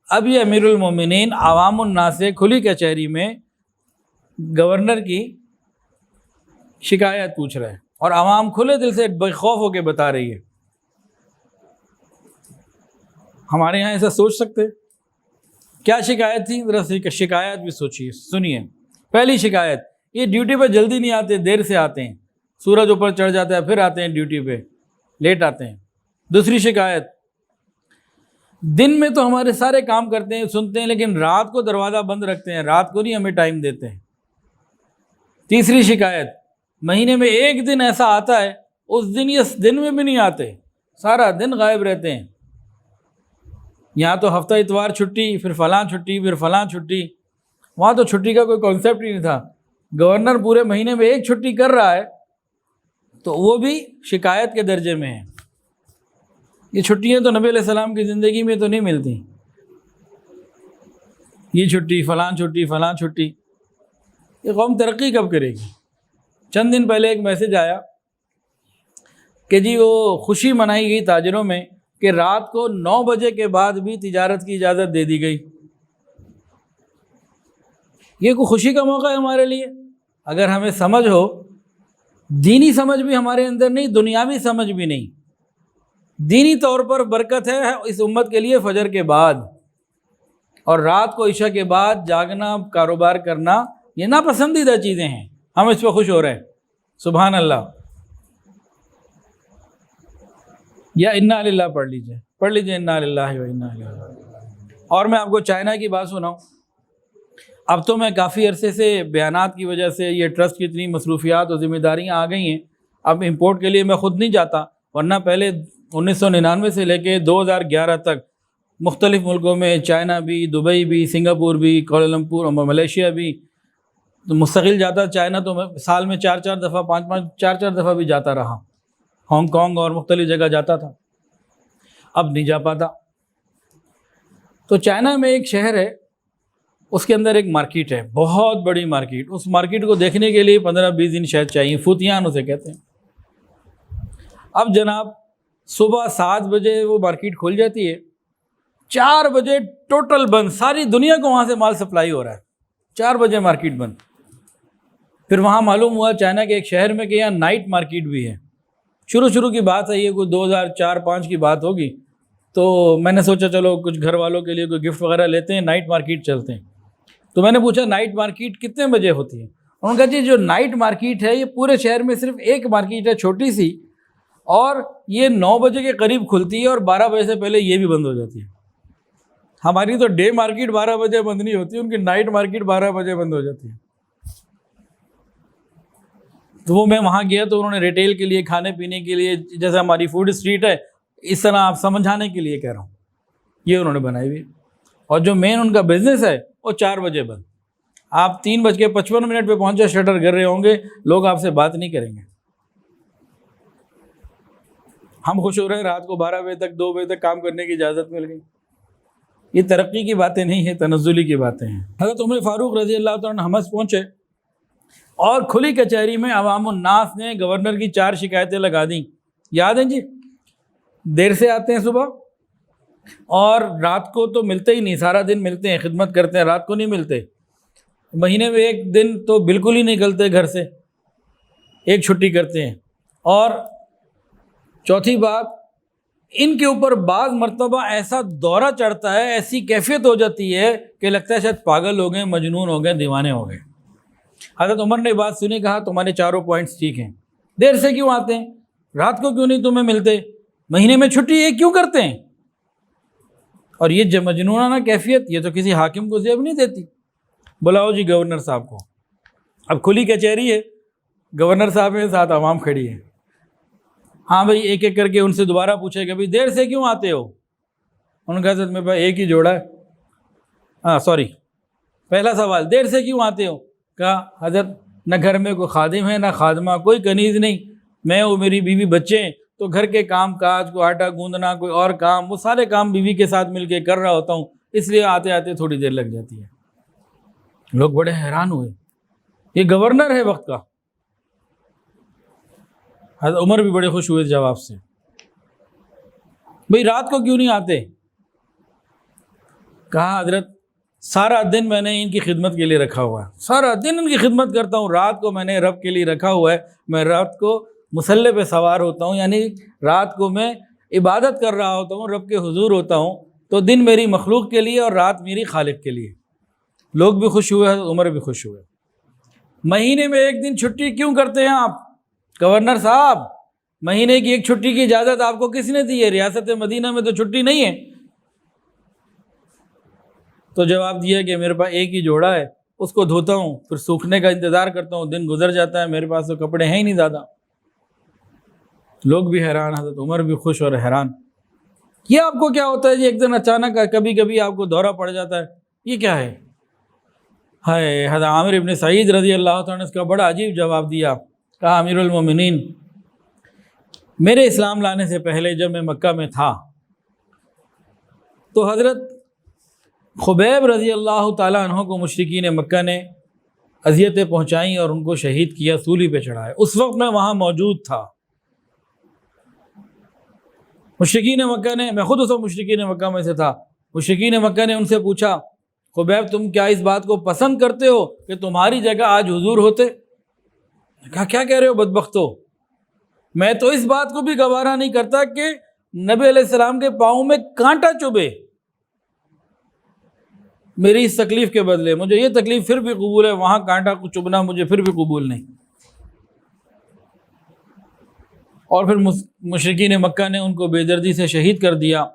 اب یہ امیر المومنین عوام الناس سے کھلی کچہری میں گورنر کی شکایت پوچھ رہے ہیں، اور عوام کھلے دل سے بے خوف ہو کے بتا رہی ہے۔ ہمارے یہاں ایسا سوچ سکتے؟ کیا شکایت تھی؟ ذرا شکایت بھی سوچیے، سنیے۔ پہلی شکایت، یہ ڈیوٹی پہ جلدی نہیں آتے، دیر سے آتے ہیں، سورج اوپر چڑھ جاتا ہے پھر آتے ہیں ڈیوٹی پہ، لیٹ آتے ہیں۔ دوسری شکایت، دن میں تو ہمارے سارے کام کرتے ہیں، سنتے ہیں، لیکن رات کو دروازہ بند رکھتے ہیں، رات کو نہیں ہمیں ٹائم دیتے ہیں۔ تیسری شکایت، مہینے میں ایک دن ایسا آتا ہے، اس دن یہ دن میں بھی نہیں آتے، سارا دن غائب رہتے ہیں۔ یہاں تو ہفتہ اتوار چھٹی، پھر فلاں چھٹی، پھر فلاں چھٹی، وہاں تو چھٹی کا کوئی کانسیپٹ ہی نہیں تھا۔ گورنر پورے مہینے میں ایک چھٹی کر رہا ہے تو وہ بھی شکایت کے درجے میں ہے۔ یہ چھٹیاں تو نبی علیہ السلام کی زندگی میں تو نہیں ملتی، یہ چھٹی، فلاں چھٹی، فلاں چھٹی۔ یہ قوم ترقی کب کرے گی؟ چند دن پہلے ایک میسج آیا کہ جی وہ خوشی منائی گئی تاجروں میں کہ رات کو 9 بجے کے بعد بھی تجارت کی اجازت دے دی گئی۔ یہ کوئی خوشی کا موقع ہے ہمارے لیے؟ اگر ہمیں سمجھ ہو، دینی سمجھ بھی ہمارے اندر نہیں، دنیاوی سمجھ بھی نہیں۔ دینی طور پر برکت ہے اس امت کے لیے فجر کے بعد، اور رات کو عشاء کے بعد جاگنا، کاروبار کرنا، یہ ناپسندیدہ چیزیں ہیں، ہم اس پہ خوش ہو رہے ہیں۔ سبحان اللہ۔ یا انا للہ پڑھ لیجئے انا للہ و انا الیہ راجعون۔ اور میں آپ کو چائنا کی بات سناؤں، اب تو میں کافی عرصے سے بیانات کی وجہ سے یہ ٹرسٹ کی اتنی مصروفیات اور ذمہ داریاں آ گئی ہیں، اب امپورٹ کے لیے میں خود نہیں جاتا، ورنہ پہلے 1999 سے لے کے 2011 تک مختلف ملکوں میں، چائنا بھی، دبئی بھی، سنگاپور بھی، کوالالمپور اور ملیشیا بھی، تو مستقل جاتا۔ چائنا تو میں سال میں 4 دفعہ، 4 دفعہ بھی جاتا رہا، ہانگ کانگ اور مختلف جگہ جاتا تھا، اب نہیں جا پاتا۔ تو چائنا میں ایک شہر ہے، اس کے اندر ایک مارکیٹ ہے، بہت بڑی مارکیٹ۔ اس مارکیٹ کو دیکھنے کے لیے 15-20 دن شاید چاہیے، فوتیان اسے کہتے ہیں۔ اب جناب صبح 7 بجے وہ مارکیٹ کھل جاتی ہے، 4 بجے ٹوٹل بند، ساری دنیا کو وہاں سے مال سپلائی ہو رہا ہے، 4 بجے مارکیٹ بند۔ پھر وہاں معلوم ہوا چائنا کے ایک شہر میں کہ یہاں نائٹ مارکیٹ بھی ہے۔ شروع کی بات ہے، یہ کوئی 2004-05 کی بات ہوگی، تو میں نے سوچا چلو کچھ گھر والوں کے لیے کوئی گفٹ وغیرہ لیتے ہیں، نائٹ مارکیٹ چلتے ہیں۔ تو میں نے پوچھا نائٹ مارکیٹ کتنے بجے ہوتی ہے؟ انہوں نے کہا جی جو نائٹ مارکیٹ ہے یہ پورے شہر میں صرف ایک مارکیٹ ہے چھوٹی سی، اور یہ 9 بجے کے قریب کھلتی ہے اور 12 بجے سے پہلے یہ بھی بند ہو جاتی ہے۔ ہماری تو ڈے مارکیٹ 12 بجے بند نہیں ہوتی، ان کی نائٹ مارکیٹ 12 بجے بند ہو جاتی ہے۔ تو وہ میں وہاں گیا تو انہوں نے ریٹیل کے لیے، کھانے پینے کے لیے، جیسے ہماری فوڈ اسٹریٹ ہے اس طرح آپ سمجھانے کے لیے کہہ رہا ہوں، یہ انہوں نے بنائی ہوئی۔ اور جو مین ان کا بزنس ہے وہ 4 بجے بند، آپ 3:55 پہ پہنچے شٹر گر رہے ہوں گے، لوگ آپ سے بات نہیں کریں گے۔ ہم خوش ہو رہے ہیں رات کو 12 بجے تک 2 بجے تک کام کرنے کی اجازت مل گئی۔ یہ ترقی کی باتیں نہیں ہیں، تنزلی کی باتیں ہیں۔ حضرت عمر فاروق رضی اللہ تعالیٰ عنہ حمص پہنچے اور کھلی کچہری میں عوام الناس نے گورنر کی 4 شکایتیں لگا دیں، یاد ہیں جی؟ دیر سے آتے ہیں صبح، اور رات کو تو ملتے ہی نہیں، سارا دن ملتے ہیں، خدمت کرتے ہیں، رات کو نہیں ملتے، مہینے میں 1 دن تو بالکل ہی نکلتے گھر سے، 1 چھٹی کرتے ہیں۔ اور چوتھی بات، ان کے اوپر بعض مرتبہ ایسا دورہ چڑھتا ہے، ایسی کیفیت ہو جاتی ہے کہ لگتا ہے شاید پاگل ہو گئے، مجنون ہو گئے، دیوانے ہو گئے۔ حضرت عمر نے بات سنی، کہا تمہارے 4 پوائنٹس ٹھیک ہیں، دیر سے کیوں آتے ہیں، رات کو کیوں نہیں تمہیں ملتے، مہینے میں چھٹی یہ کیوں کرتے ہیں؟ اور یہ مجنونانہ کیفیت یہ تو کسی حاکم کو زیب نہیں دیتی۔ بلاؤ جی گورنر صاحب کو۔ اب کھلی کچہری ہے، گورنر صاحب کے ساتھ عوام کھڑی ہے، ہاں بھائی ایک ایک کر کے ان سے دوبارہ پوچھے کہ بھائی دیر سے کیوں آتے ہو؟ انہوں نے کہا حضرت میرے پاس ایک ہی جوڑا ہے، پہلا سوال دیر سے کیوں آتے ہو؟ کہا حضرت نہ گھر میں کوئی خادم ہے نہ خادمہ، کوئی کنیز نہیں، میں اور میری بیوی بچے ہیں، تو گھر کے کام کاج، کوئی آٹا گوندنا، کوئی اور کام، وہ سارے کام بیوی کے ساتھ مل کے کر رہا ہوتا ہوں، اس لیے آتے آتے تھوڑی دیر لگ جاتی ہے۔ لوگ بڑے حیران ہوئے، یہ گورنر ہے وقت کا۔ حضرت عمر بھی بڑے خوش ہوئے جواب سے، بھئی رات کو کیوں نہیں آتے؟ کہا حضرت سارا دن میں نے ان کی خدمت کے لیے رکھا ہوا ہے، سارا دن ان کی خدمت کرتا ہوں، رات کو میں نے رب کے لیے رکھا ہوا ہے، میں رات کو مصلی پہ سوار ہوتا ہوں، یعنی رات کو میں عبادت کر رہا ہوتا ہوں، رب کے حضور ہوتا ہوں، تو دن میری مخلوق کے لیے اور رات میری خالق کے لیے۔ لوگ بھی خوش ہوئے، عمر بھی خوش ہوئے۔ مہینے میں 1 دن چھٹی کیوں کرتے ہیں آپ گورنر صاحب؟ مہینے کی 1 چھٹی کی اجازت آپ کو کس نے دی ہے؟ ریاست مدینہ میں تو چھٹی نہیں ہے۔ تو جواب دیا کہ میرے پاس ایک ہی جوڑا ہے، اس کو دھوتا ہوں، پھر سوکھنے کا انتظار کرتا ہوں، دن گزر جاتا ہے، میرے پاس تو کپڑے ہیں ہی نہیں زیادہ۔ لوگ بھی حیران، حضرت عمر بھی خوش اور حیران۔ یہ آپ کو کیا ہوتا ہے جی، ایک دن اچانک کبھی کبھی آپ کو دورہ پڑ جاتا ہے، یہ کیا ہے؟ حضرت عامر ابن سعید رضی اللہ تعالیٰ نے اس کا بڑا عجیب جواب دیا، کہا امیر المومنین، میرے اسلام لانے سے پہلے جب میں مکہ میں تھا تو حضرت خبیب رضی اللہ تعالیٰ عنہ کو مشرکین مکہ نے اذیتیں پہنچائیں اور ان کو شہید کیا، سولی پہ چڑھایا، اس وقت میں وہاں موجود تھا۔ مشرکین مکہ نے، میں خود اس وقت مشرکین مکہ میں سے تھا، مشرکین مکہ نے ان سے پوچھا خبیب تم کیا اس بات کو پسند کرتے ہو کہ تمہاری جگہ آج حضور ہوتے؟ کہا کیا کہہ رہے ہو بدبختو، میں تو اس بات کو بھی گوارا نہیں کرتا کہ نبی علیہ السلام کے پاؤں میں کانٹا چبھے میری اس تکلیف کے بدلے، مجھے یہ تکلیف پھر بھی قبول ہے، وہاں کانٹا کو چبھنا مجھے پھر بھی قبول نہیں۔ اور پھر مشرکین مکہ نے ان کو بے دردی سے شہید کر دیا۔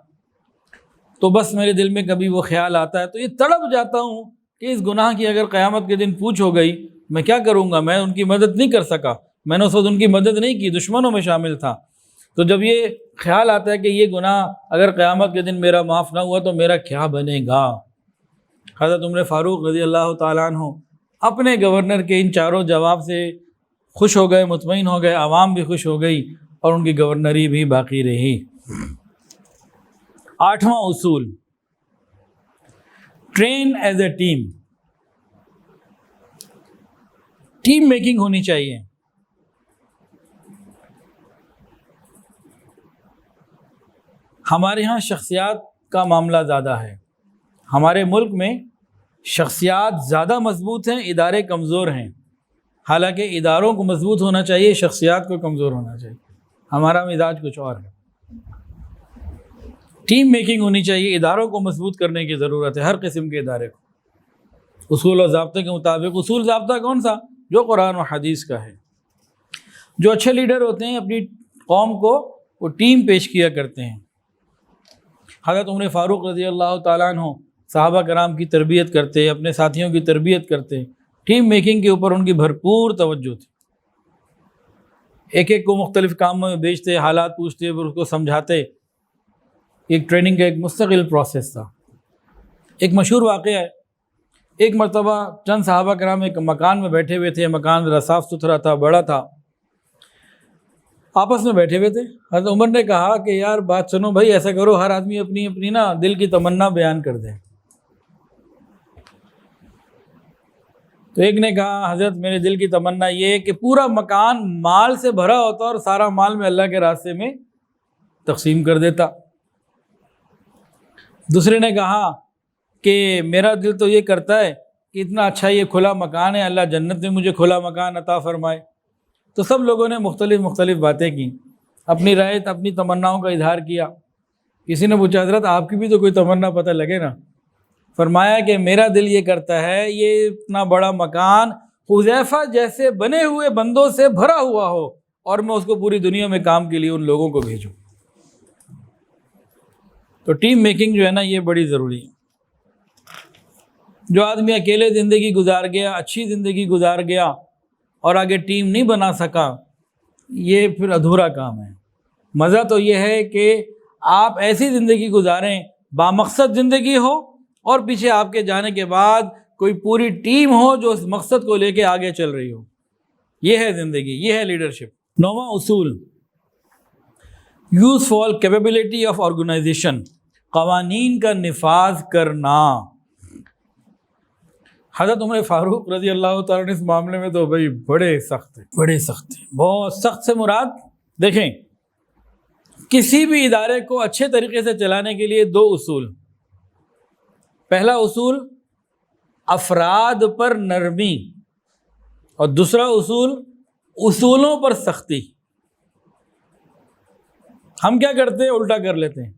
تو بس میرے دل میں کبھی وہ خیال آتا ہے تو یہ تڑپ جاتا ہوں کہ اس گناہ کی اگر قیامت کے دن پوچھ ہو گئی میں کیا کروں گا، میں ان کی مدد نہیں کر سکا، میں نے اس وقت ان کی مدد نہیں کی، دشمنوں میں شامل تھا۔ تو جب یہ خیال آتا ہے کہ یہ گناہ اگر قیامت کے دن میرا معاف نہ ہوا تو میرا کیا بنے گا۔ حضرت عمر فاروق رضی اللہ تعالیٰ عنہ اپنے گورنر کے ان 4 جواب سے خوش ہو گئے، مطمئن ہو گئے، عوام بھی خوش ہو گئی اور ان کی گورنری بھی باقی رہی۔ 8واں اصول، train as a team, team making ہونی چاہیے۔ ہمارے ہاں شخصیات کا معاملہ زیادہ ہے، ہمارے ملک میں شخصیات زیادہ مضبوط ہیں، ادارے کمزور ہیں، حالانکہ اداروں کو مضبوط ہونا چاہیے، شخصیات کو کمزور ہونا چاہیے۔ ہمارا مزاج کچھ اور ہے۔ ٹیم میکنگ ہونی چاہیے، اداروں کو مضبوط کرنے کی ضرورت ہے، ہر قسم کے ادارے کو اصول و ضابطے کے مطابق۔ اصول ضابطہ کون سا؟ جو قرآن و حدیث کا ہے۔ جو اچھے لیڈر ہوتے ہیں اپنی قوم کو وہ ٹیم پیش کیا کرتے ہیں۔ حضرت عمر فاروق رضی اللہ تعالیٰ عنہ صحابہ کرام کی تربیت کرتے، اپنے ساتھیوں کی تربیت کرتے، ٹیم میکنگ کے اوپر ان کی بھرپور توجہ تھی۔ ایک ایک کو مختلف کاموں میں بھیجتے، حالات پوچھتے، پھر اس کو سمجھاتے۔ ایک ٹریننگ کا ایک مستقل پروسیس تھا۔ ایک مشہور واقعہ ہے، ایک مرتبہ چند صحابہ کرام ایک مکان میں بیٹھے ہوئے تھے، مکان ذرا صاف ستھرا تھا، بڑا تھا، آپس میں بیٹھے ہوئے تھے۔ حضرت عمر نے کہا کہ یار بات سنو بھائی، ایسا کرو ہر آدمی اپنی اپنی دل کی تمنا بیان کر دے۔ تو ایک نے کہا حضرت میرے دل کی تمنا یہ ہے کہ پورا مکان مال سے بھرا ہوتا اور سارا مال میں اللہ کے راستے میں تقسیم کر دیتا۔ دوسرے نے کہا کہ میرا دل تو یہ کرتا ہے کہ اتنا اچھا یہ کھلا مکان ہے، اللہ جنت میں مجھے کھلا مکان عطا فرمائے۔ تو سب لوگوں نے مختلف باتیں کی، اپنی رائے اپنی تمناؤں کا اظہار کیا۔ کسی نے پوچھا حضرت آپ کی بھی تو کوئی تمنا پتہ لگے نا۔ فرمایا کہ میرا دل یہ کرتا ہے یہ اتنا بڑا مکان حذیفہ جیسے بنے ہوئے بندوں سے بھرا ہوا ہو اور میں اس کو پوری دنیا میں کام کے لیے ان لوگوں کو بھیجوں۔ تو ٹیم میکنگ جو ہے نا یہ بڑی ضروری ہے۔ جو آدمی اکیلے زندگی گزار گیا، اچھی زندگی گزار گیا اور آگے ٹیم نہیں بنا سکا، یہ پھر ادھورا کام ہے۔ مزہ تو یہ ہے کہ آپ ایسی زندگی گزاریں، بامقصد زندگی ہو اور پیچھے آپ کے جانے کے بعد کوئی پوری ٹیم ہو جو اس مقصد کو لے کے آگے چل رہی ہو۔ یہ ہے زندگی، یہ ہے لیڈرشپ۔ 9واں اصول، یوزفل کیپیبلٹی آف آرگنائزیشن، قوانین کا نفاذ کرنا۔ حضرت عمر فاروق رضی اللہ تعالیٰ نے اس معاملے میں تو بھائی بڑے سخت ہیں، بہت سخت سے مراد دیکھیں، کسی بھی ادارے کو اچھے طریقے سے چلانے کے لیے 2 اصول۔ پہلا اصول افراد پر نرمی اور دوسرا اصول اصولوں پر سختی۔ ہم کیا کرتے ہیں؟ الٹا کر لیتے ہیں،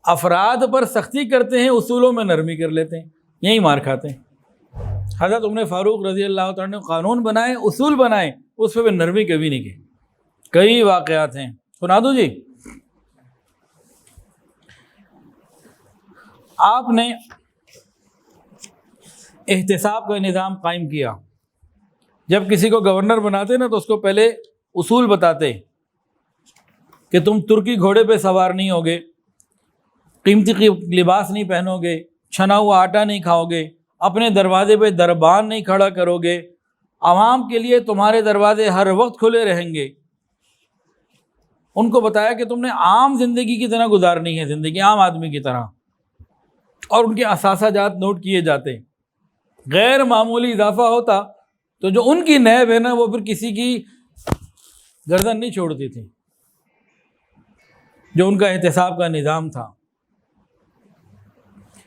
افراد پر سختی کرتے ہیں، اصولوں میں نرمی کر لیتے ہیں، یہی مار کھاتے ہیں۔ حضرت عمر فاروق رضی اللہ تعالیٰ نے قانون بنائے، اصول بنائے، اس پہ نرمی کبھی نہیں کی۔ کئی واقعات ہیں، سنا دوں جی۔ آپ نے احتساب کا نظام قائم کیا۔ جب کسی کو گورنر بناتے نا تو اس کو پہلے اصول بتاتے کہ تم ترکی گھوڑے پہ سوار نہیں ہوگے، قیمتی لباس نہیں پہنو گے، چھنا ہوا آٹا نہیں کھاؤ گے، اپنے دروازے پہ دربان نہیں کھڑا کرو گے، عوام کے لیے تمہارے دروازے ہر وقت کھلے رہیں گے۔ ان کو بتایا کہ تم نے عام زندگی کی طرح گزارنی ہے، زندگی عام آدمی کی طرح، اور ان کے اثاثہ جات نوٹ کیے جاتے۔ غیر معمولی اضافہ ہوتا تو جو ان کی نیب ہے نا وہ پھر کسی کی گردن نہیں چھوڑتی تھی۔ جو ان کا احتساب کا نظام تھا،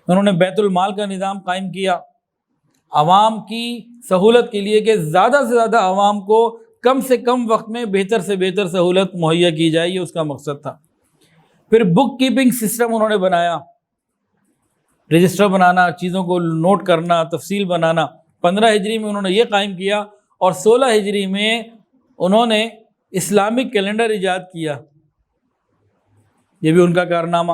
انہوں نے بیت المال کا نظام قائم کیا عوام کی سہولت کے لیے کہ زیادہ سے زیادہ عوام کو کم سے کم وقت میں بہتر سے بہتر سہولت مہیا کی جائے، یہ اس کا مقصد تھا۔ پھر بک کیپنگ سسٹم انہوں نے بنایا، رجسٹر بنانا، چیزوں کو نوٹ کرنا، تفصیل بنانا۔ 15 ہجری میں انہوں نے یہ قائم کیا اور 16 ہجری میں انہوں نے اسلامک کیلنڈر ایجاد کیا، یہ بھی ان کا کارنامہ۔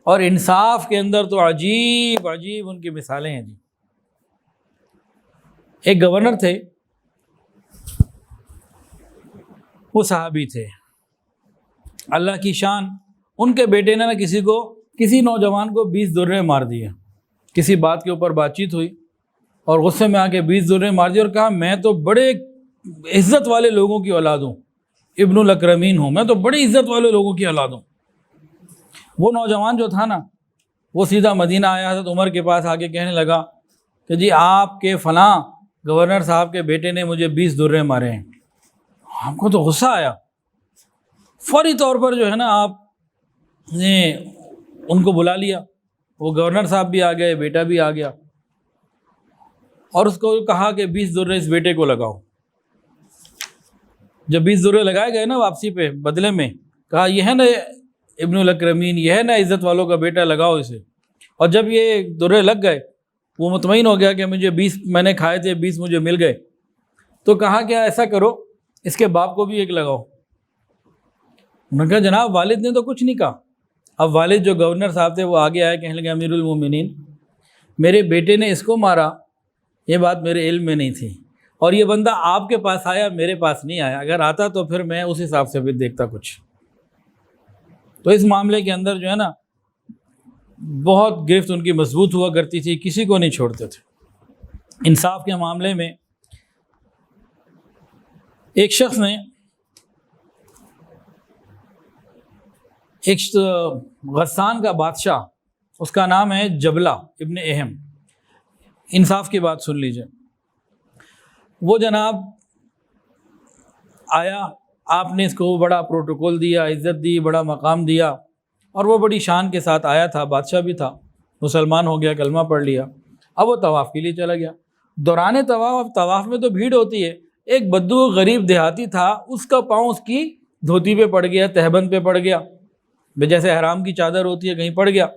اور انصاف کے اندر تو عجیب عجیب ان کی مثالیں ہیں جی۔ ایک گورنر تھے، وہ صحابی تھے، اللہ کی شان، ان کے بیٹے نے کسی نوجوان کو 20 درے مار دیے۔ کسی بات کے اوپر بات چیت ہوئی اور غصے میں آ کے 20 درے مار دیے اور کہا میں تو بڑے عزت والے لوگوں کی اولاد ہوں، ابن الاکرمین ہوں، میں تو بڑی عزت والے لوگوں کی اولاد ہوں۔ وہ نوجوان جو تھا نا وہ سیدھا مدینہ آیا، حضرت عمر کے پاس آ کے کہنے لگا کہ جی آپ کے فلاں گورنر صاحب کے بیٹے نے مجھے 20 درے مارے ہیں۔ ہم کو تو غصہ آیا، فوری طور پر جو ہے نا آپ نے ان کو بلا لیا، وہ گورنر صاحب بھی آ گئے، بیٹا بھی آ گیا، اور اس کو کہا کہ 20 درے اس بیٹے کو لگاؤ۔ جب 20 درے لگائے گئے نا واپسی پہ بدلے میں، کہا یہ ہے نا ابن الاکرمین، یہ ہے نا عزت والوں کا بیٹا، لگاؤ اسے۔ اور جب یہ درے لگ گئے وہ مطمئن ہو گیا کہ مجھے 20 میں نے کھائے تھے، 20 مجھے مل گئے، تو کہا کہ ایسا کرو اس کے باپ کو بھی ایک لگاؤ۔ انہوں نے کہا جناب والد نے تو کچھ نہیں کہا۔ اب والد جو گورنر صاحب تھے وہ آگے آئے، کہنے لگے امیر المومنین میرے بیٹے نے اس کو مارا، یہ بات میرے علم میں نہیں تھی، اور یہ بندہ آپ کے پاس آیا، میرے پاس نہیں آیا، اگر آتا تو پھر میں اس حساب سے بھی دیکھتا کچھ۔ تو اس معاملے کے اندر جو ہے نا بہت گرفت ان کی مضبوط ہوا کرتی تھی، کسی کو نہیں چھوڑتے تھے۔ انصاف کے معاملے میں ایک شخص نے ایک غسان کا بادشاہ، اس کا نام ہے جبلہ ابن اہم، انصاف کی بات سن لیجئے۔ وہ جناب آیا، آپ نے اس کو بڑا پروٹوکول دیا، عزت دی، بڑا مقام دیا، اور وہ بڑی شان کے ساتھ آیا تھا، بادشاہ بھی تھا، مسلمان ہو گیا، کلمہ پڑھ لیا۔ اب وہ طواف کے لیے چلا گیا۔ دوران طواف میں تو بھیڑ ہوتی ہے، ایک بدو غریب دیہاتی تھا، اس کا پاؤں اس کی دھوتی پہ پڑ گیا، تہبند پہ پڑ گیا، جیسے حرام کی چادر ہوتی ہے، کہیں پڑ گیا۔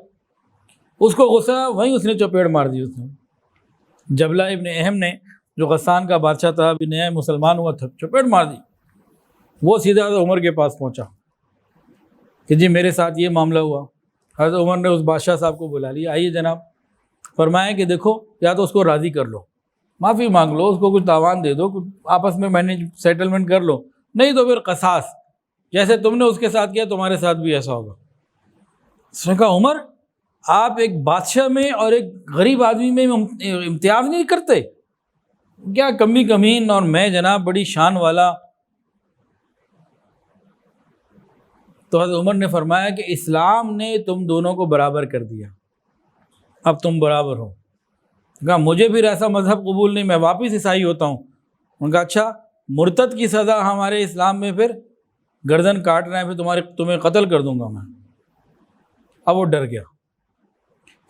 اس کو غصہ، وہیں اس نے چپیڑ مار دی۔ اس نے جبلہ ابن اہم نے، جو غسان کا بادشاہ تھا، ابھی نیا مسلمان ہوا تھا، چپیڑ مار دی۔ وہ سیدھا عمر کے پاس پہنچا کہ جی میرے ساتھ یہ معاملہ ہوا۔ حضرت عمر نے اس بادشاہ صاحب کو بلا لیا، آئیے جناب، فرمایا کہ دیکھو یا تو اس کو راضی کر لو، معافی مانگ لو، اس کو کچھ تاوان دے دو، آپس میں مینیج سیٹلمنٹ کر لو، نہیں تو پھر قصاص، جیسے تم نے اس کے ساتھ کیا تمہارے ساتھ بھی ایسا ہوگا۔ اس نے کہا عمر آپ ایک بادشاہ میں اور ایک غریب آدمی میں امتیاز نہیں کرتے کیا؟ کمی کمین، اور میں جناب بڑی شان والا۔ تو حضرت عمر نے فرمایا کہ اسلام نے تم دونوں کو برابر کر دیا، اب تم برابر ہو۔ کہا مجھے پھر ایسا مذہب قبول نہیں، میں واپس عیسائی ہوتا ہوں۔ ان کا اچھا، مرتد کی سزا ہمارے اسلام میں پھر گردن کاٹنا ہے، پھر تمہیں قتل کر دوں گا میں۔ اب وہ ڈر گیا،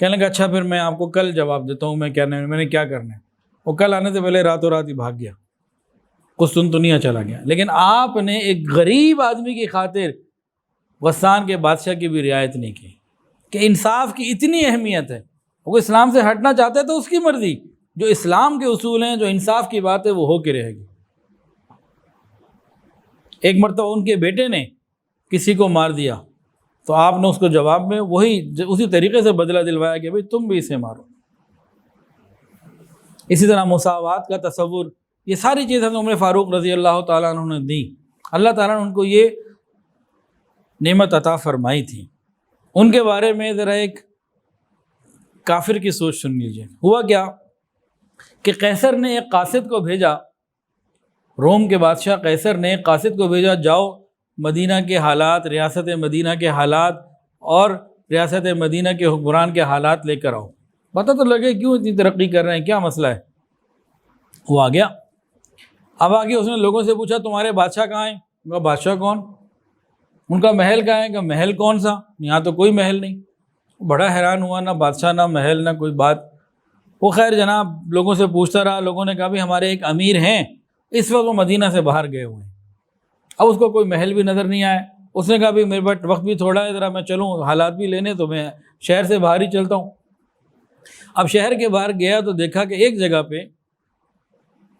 کہنے لگا اچھا پھر میں آپ کو کل جواب دیتا ہوں، میں نے کیا کرنا ہے۔ وہ کل آنے سے پہلے راتوں رات ہی بھاگ گیا، قسطنطنیہ چلا گیا۔ لیکن آپ نے ایک غریب آدمی کی خاطر غسان کے بادشاہ کی بھی رعایت نہیں کی، کہ انصاف کی اتنی اہمیت ہے۔ وہ اسلام سے ہٹنا چاہتا ہے تو اس کی مرضی، جو اسلام کے اصول ہیں، جو انصاف کی بات ہے، وہ ہو کے رہے گی۔ ایک مرتبہ ان کے بیٹے نے کسی کو مار دیا تو آپ نے اس کو جواب میں اسی طریقے سے بدلہ دلوایا کہ بھئی تم بھی اسے مارو۔ اسی طرح مساوات کا تصور، یہ ساری چیزیں عمر فاروق رضی اللہ تعالیٰ عنہ نے دی۔ اللہ تعالیٰ نے ان کو یہ نعمت عطا فرمائی تھی۔ ان کے بارے میں ذرا ایک کافر کی سوچ سن لیجیے۔ ہوا کیا کہ قیصر نے ایک قاصد کو بھیجا، روم کے بادشاہ قیصر نے ایک قاصد کو بھیجا، جاؤ مدینہ کے حالات، ریاست مدینہ کے حالات اور ریاست مدینہ کے حکمران کے حالات لے کر آؤ، پتہ تو لگے کیوں اتنی ترقی کر رہے ہیں، کیا مسئلہ ہے۔ وہ آ گیا۔ اب آگے اس نے لوگوں سے پوچھا تمہارے بادشاہ کہاں ہیں؟ ان کا بادشاہ کون؟ ان کا محل کہاں ہے؟ کہ محل کون سا؟ یہاں تو کوئی محل نہیں۔ بڑا حیران ہوا، نہ بادشاہ نہ محل نہ کوئی بات۔ وہ خیر جناب لوگوں سے پوچھتا رہا، لوگوں نے کہا بھی ہمارے ایک امیر ہیں، اس وقت وہ مدینہ سے باہر گئے ہوئے ہیں۔ اب اس کو کوئی محل بھی نظر نہیں آیا۔ اس نے کہا بھی میرے پاس وقت بھی تھوڑا ہے، ذرا میں چلوں حالات بھی لینے، تو میں شہر سے باہر ہی چلتا ہوں۔ اب شہر کے باہر گیا تو دیکھا کہ ایک جگہ پہ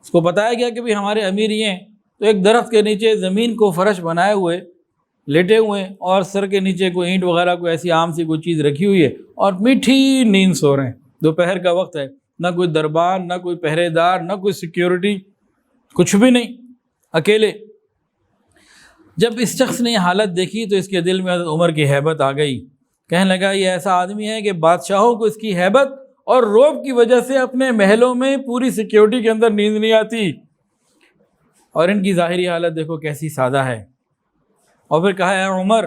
اس کو بتایا گیا کہ بھی ہمارے امیر یہ ہیں، تو ایک درخت کے نیچے زمین کو فرش بنائے ہوئے لیٹے ہوئے ہیں، اور سر کے نیچے کوئی اینٹ وغیرہ کوئی ایسی عام سی کوئی چیز رکھی ہوئی ہے، اور میٹھی نیند سو رہے ہیں۔ دوپہر کا وقت ہے، نہ کوئی دربان، نہ کوئی پہرے دار، نہ کوئی سیکیورٹی، کچھ بھی نہیں، اکیلے۔ جب اس شخص نے یہ حالت دیکھی تو اس کے دل میں حضرت عمر کی ہیبت آ گئی۔ کہنے لگا یہ ایسا آدمی ہے کہ بادشاہوں کو اس کی ہیبت اور رعب کی وجہ سے اپنے محلوں میں پوری سیکیورٹی کے اندر نیند نہیں آتی، اور ان کی ظاہری حالت دیکھو کیسی سادہ ہے۔ اور پھر کہا ہے عمر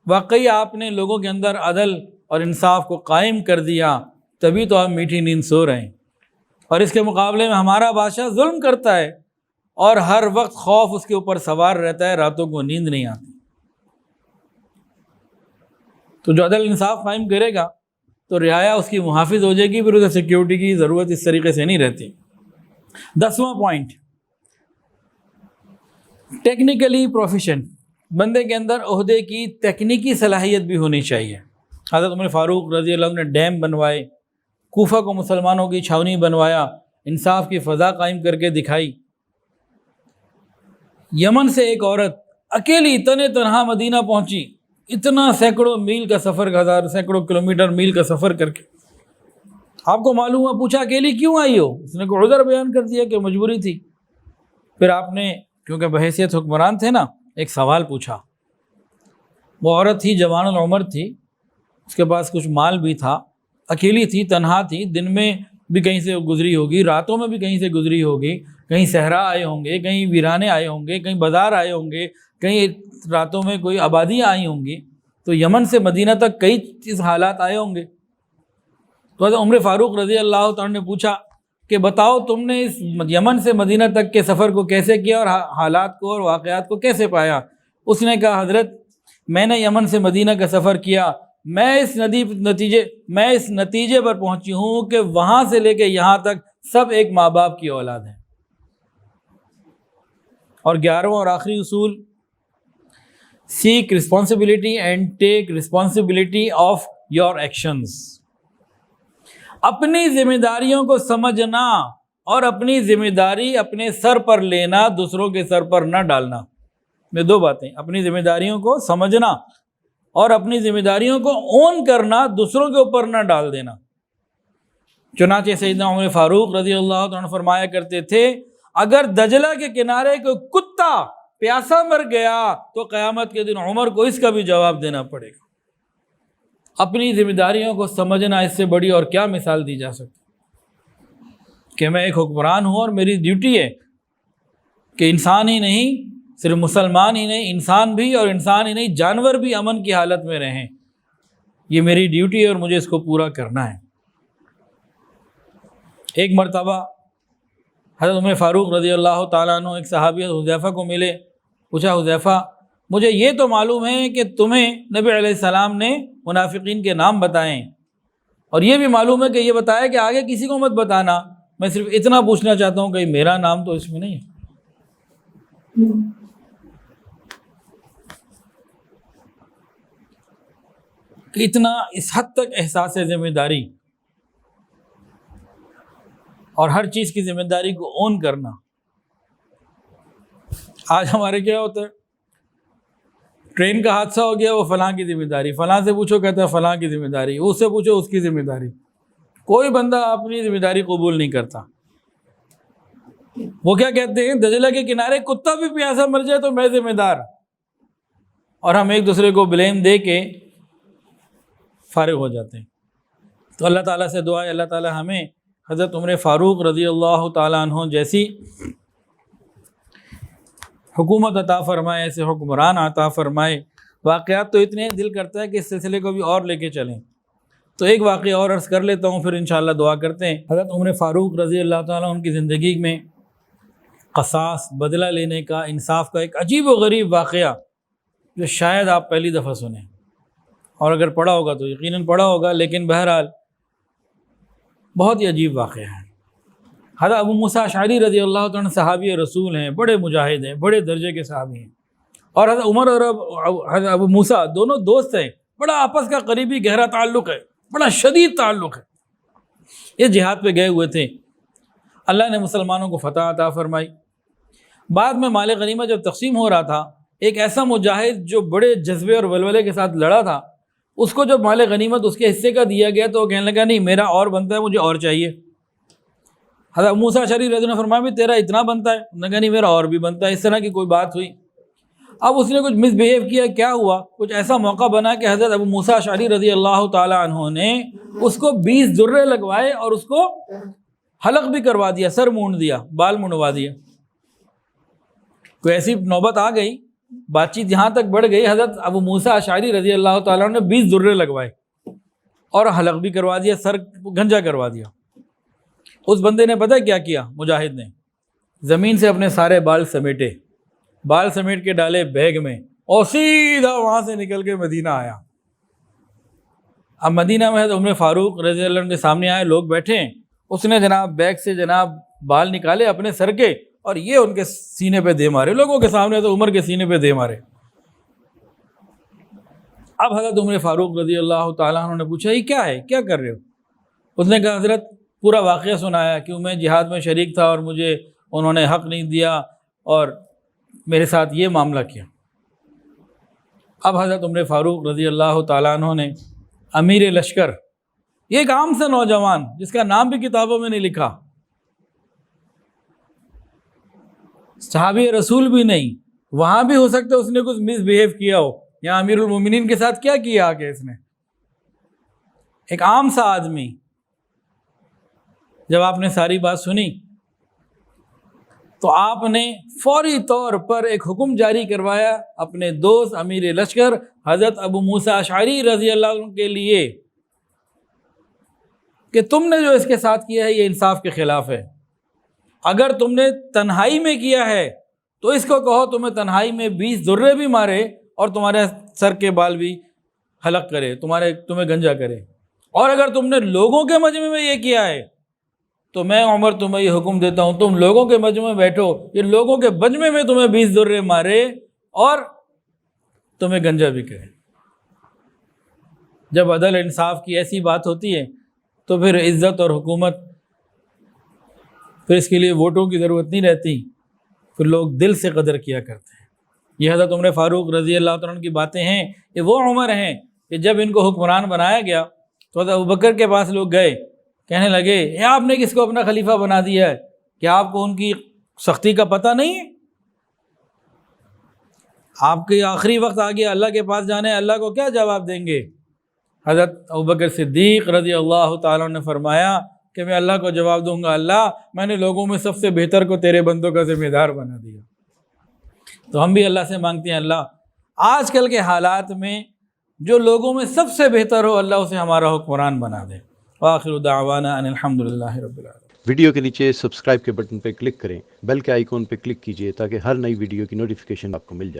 واقعی آپ نے لوگوں کے اندر عدل اور انصاف کو قائم کر دیا، تبھی تو آپ میٹھی نیند سو رہے ہیں، اور اس کے مقابلے میں ہمارا بادشاہ ظلم کرتا ہے، اور ہر وقت خوف اس کے اوپر سوار رہتا ہے، راتوں کو نیند نہیں آتی۔ تو جو عدل انصاف قائم کرے گا تو رعایا اس کی محافظ ہو جائے گی، پھر اسے سیکیورٹی کی ضرورت اس طریقے سے نہیں رہتی۔ 10واں پوائنٹ، ٹیکنیکلی پروفیشن، بندے کے اندر عہدے کی تکنیکی صلاحیت بھی ہونی چاہیے۔ حضرت عمر فاروق رضی اللہ عنہ نے ڈیم بنوائے، کوفہ کو مسلمانوں کی چھاونی بنوایا، انصاف کی فضا قائم کر کے دکھائی۔ یمن سے ایک عورت اکیلی تنہا مدینہ پہنچی، اتنا سینکڑوں میل کا سفر، سینکڑوں کلومیٹر میل کا سفر کر کے۔ آپ کو معلوم ہوا، پوچھا اکیلی کیوں آئی ہو؟ اس نے کوئی عذر بیان کر دیا کہ مجبوری تھی۔ پھر آپ نے کیونکہ بحیثیت حکمران تھے نا، ایک سوال پوچھا۔ وہ عورت تھی، جوان العمر تھی، اس کے پاس کچھ مال بھی تھا، اکیلی تھی، تنہا تھی، دن میں بھی کہیں سے گزری ہوگی، راتوں میں بھی کہیں سے گزری ہوگی، کہیں صحرا آئے ہوں گے، کہیں ویرانے آئے ہوں گے، کہیں بازار آئے ہوں گے، کہیں راتوں میں کوئی آبادیاں آئی ہوں گی، تو یمن سے مدینہ تک کئی چیز حالات آئے ہوں گے۔ تو حضرت عمر فاروق رضی اللہ تعالیٰ نے پوچھا کہ بتاؤ تم نے اس یمن سے مدینہ تک کے سفر کو کیسے کیا اور حالات کو اور واقعات کو کیسے پایا؟ اس نے کہا حضرت میں نے یمن سے مدینہ کا سفر کیا، میں اس نتیجے پر پہنچی ہوں کہ وہاں سے لے کے یہاں تک سب ایک ماں باپ کی اولاد ہیں۔ اور 11واں اور آخری اصول، seek responsibility and take responsibility of your actions, اپنی ذمہ داریوں کو سمجھنا اور اپنی ذمہ داری اپنے سر پر لینا، دوسروں کے سر پر نہ ڈالنا۔ میں دو باتیں، اپنی ذمہ داریوں کو سمجھنا اور اپنی ذمہ داریوں کو اون کرنا، دوسروں کے اوپر نہ ڈال دینا۔ چنانچہ سیدنا عمر فاروق رضی اللہ عنہ فرمایا کرتے تھے اگر دجلہ کے کنارے کوئی کتا پیاسا مر گیا تو قیامت کے دن عمر کو اس کا بھی جواب دینا پڑے گا۔ اپنی ذمہ داریوں کو سمجھنا، اس سے بڑی اور کیا مثال دی جا سکتی کہ میں ایک حکمران ہوں اور میری ڈیوٹی ہے کہ انسان ہی نہیں، صرف مسلمان ہی نہیں، انسان بھی، اور انسان ہی نہیں جانور بھی امن کی حالت میں رہیں۔ یہ میری ڈیوٹی ہے اور مجھے اس کو پورا کرنا ہے۔ ایک مرتبہ حضرت عمر فاروق رضی اللہ تعالیٰ عنہ ایک صحابی حذیفہ کو ملے، پوچھا حذیفہ مجھے یہ تو معلوم ہے کہ تمہیں نبی علیہ السلام نے منافقین کے نام بتائیں، اور یہ بھی معلوم ہے کہ یہ بتایا کہ آگے کسی کو مت بتانا، میں صرف اتنا پوچھنا چاہتا ہوں کہ میرا نام تو اس میں نہیں ہے۔ کہ اتنا اس حد تک احساس ذمہ داری اور ہر چیز کی ذمہ داری کو اون کرنا۔ آج ہمارے کیا ہوتا ہے، ٹرین کا حادثہ ہو گیا، وہ فلاں کی ذمہ داری، فلاں سے پوچھو کہتا ہے فلاں کی ذمہ داری، اس سے پوچھو اس کی ذمہ داری۔ کوئی بندہ اپنی ذمہ داری قبول نہیں کرتا۔ وہ کیا کہتے ہیں، دجلہ کے کنارے کتا بھی پیاسا مر جائے تو میں ذمہ دار، اور ہم ایک دوسرے کو بلیم دے کے فارغ ہو جاتے ہیں۔ تو اللہ تعالیٰ سے دعا ہے اللہ تعالیٰ ہمیں حضرت عمر فاروق رضی اللہ تعالیٰ عنہ جیسی حکومت عطا فرمائے، ایسے حکمران عطا فرمائے۔ واقعات تو اتنے دل کرتا ہے کہ اس سلسلے کو بھی اور لے کے چلیں، تو ایک واقعہ اور عرض کر لیتا ہوں، پھر انشاءاللہ دعا کرتے ہیں۔ حضرت عمر فاروق رضی اللہ تعالیٰ عنہ کی زندگی میں قصاص، بدلہ لینے کا، انصاف کا ایک عجیب و غریب واقعہ جو شاید آپ پہلی دفعہ سنیں، اور اگر پڑھا ہوگا تو یقیناً پڑھا ہوگا، لیکن بہرحال بہت ہی عجیب واقعہ ہے۔ حضرت ابو موسیٰ اشعری رضی اللہ عنہ صحابی رسول ہیں، بڑے مجاہد ہیں، بڑے درجے کے صحابی ہیں، اور حضرت عمر اور حضرت ابو موسیٰ دونوں دوست ہیں، بڑا آپس کا قریبی گہرا تعلق ہے، بڑا شدید تعلق ہے۔ یہ جہاد پہ گئے ہوئے تھے، اللہ نے مسلمانوں کو فتح عطا فرمائی۔ بعد میں مال غنیمت جب تقسیم ہو رہا تھا، ایک ایسا مجاہد جو بڑے جذبے اور ولولے کے ساتھ لڑا تھا، اس کو جب مال غنیمت اس کے حصے کا دیا گیا تو وہ کہنے لگا نہیں میرا اور بنتا ہے، مجھے اور چاہیے۔ حضرت موسیٰ اشعری رضی اللہ عنہ نے فرمایا بھی تیرا اتنا بنتا ہے، انہوں نے کہا نہیں میرا اور بھی بنتا ہے۔ اس طرح کی کوئی بات ہوئی، اب اس نے کچھ مس بہیو کیا، کیا ہوا، کچھ ایسا موقع بنا کہ حضرت ابو موسیٰ اشعری رضی اللہ تعالیٰ عنہ نے اس کو 20 درے لگوائے اور اس کو حلق بھی کروا دیا، سر مونڈ دیا، بال منڈوا دیا۔ کوئی ایسی نوبت آ گئی، بات چیت یہاں تک بڑھ گئی، حضرت ابو موسیٰ اشعری رضی اللہ تعالیٰ عنہ نے 20 درے لگوائے اور حلق بھی کروا دیا، سر گنجا کروا دیا۔ اس بندے نے پتہ کیا کیا، مجاہد نے زمین سے اپنے سارے بال سمیٹے، بال سمیٹ کے ڈالے بیگ میں، اور سیدھا وہاں سے نکل کے مدینہ آیا۔ اب مدینہ میں ہے تو عمر فاروق رضی اللہ عنہ کے سامنے آئے، لوگ بیٹھے ہیں، اس نے جناب بیگ سے جناب بال نکالے اپنے سر کے اور یہ ان کے سینے پہ دے مارے، لوگوں کے سامنے تو عمر کے سینے پہ دے مارے۔ اب حضرت عمر فاروق رضی اللہ تعالیٰ عنہ نے پوچھا یہ کیا ہے، کیا کر رہے ہو؟ اس نے کہا حضرت پورا واقعہ سنایا کہ میں جہاد میں شریک تھا اور مجھے انہوں نے حق نہیں دیا اور میرے ساتھ یہ معاملہ کیا۔ اب حضرت عمر فاروق رضی اللہ تعالیٰ عنہ نے امیر لشکر، یہ ایک عام سا نوجوان جس کا نام بھی کتابوں میں نہیں لکھا، صحابی رسول بھی نہیں، وہاں بھی ہو سکتا ہے اس نے کچھ مس بیہیو کیا ہو، یہاں امیر المومنین کے ساتھ کیا کیا آگے اس نے، ایک عام سا آدمی۔ جب آپ نے ساری بات سنی تو آپ نے فوری طور پر ایک حکم جاری کروایا اپنے دوست امیر لشکر حضرت ابو موسیٰ اشعری رضی اللہ عنہ کے لیے کہ تم نے جو اس کے ساتھ کیا ہے یہ انصاف کے خلاف ہے، اگر تم نے تنہائی میں کیا ہے تو اس کو کہو تمہیں تنہائی میں 20 درے بھی مارے اور تمہارے سر کے بال بھی حلق کرے، تمہیں گنجا کرے، اور اگر تم نے لوگوں کے مجمع میں یہ کیا ہے تو میں عمر تمہیں یہ حکم دیتا ہوں تم لوگوں کے مجمع میں بیٹھو، یہ لوگوں کے مجمع میں تمہیں 20 درے مارے اور تمہیں گنجا بھی کرے۔ جب عدل انصاف کی ایسی بات ہوتی ہے تو پھر عزت اور حکومت، پھر اس کے لیے ووٹوں کی ضرورت نہیں رہتی، پھر لوگ دل سے قدر کیا کرتے ہیں۔ یہ حضرت عمر فاروق رضی اللہ عنہ کی باتیں ہیں، یہ وہ عمر ہیں کہ جب ان کو حکمران بنایا گیا تو حضرت ابوبکر کے پاس لوگ گئے، کہنے لگے اے آپ نے کس کو اپنا خلیفہ بنا دیا ہے، کیا آپ کو ان کی سختی کا پتہ نہیں ہے؟ آپ کے آخری وقت آ گیا، اللہ کے پاس جانے، اللہ کو کیا جواب دیں گے؟ حضرت ابوبکر صدیق رضی اللہ تعالیٰ نے فرمایا کہ میں اللہ کو جواب دوں گا، اللہ میں نے لوگوں میں سب سے بہتر کو تیرے بندوں کا ذمہ دار بنا دیا۔ تو ہم بھی اللہ سے مانگتے ہیں اللہ آج کل کے حالات میں جو لوگوں میں سب سے بہتر ہو اللہ اسے ہمارا حکمران بنا دے۔ وآخر دعوانا ان الحمدللہ رب العالمین۔ ویڈیو کے نیچے سبسکرائب کے بٹن پہ کلک کریں، بیل کے آئیکن پہ کلک کیجئے تاکہ ہر نئی ویڈیو کی نوٹیفیکیشن آپ کو مل جائے۔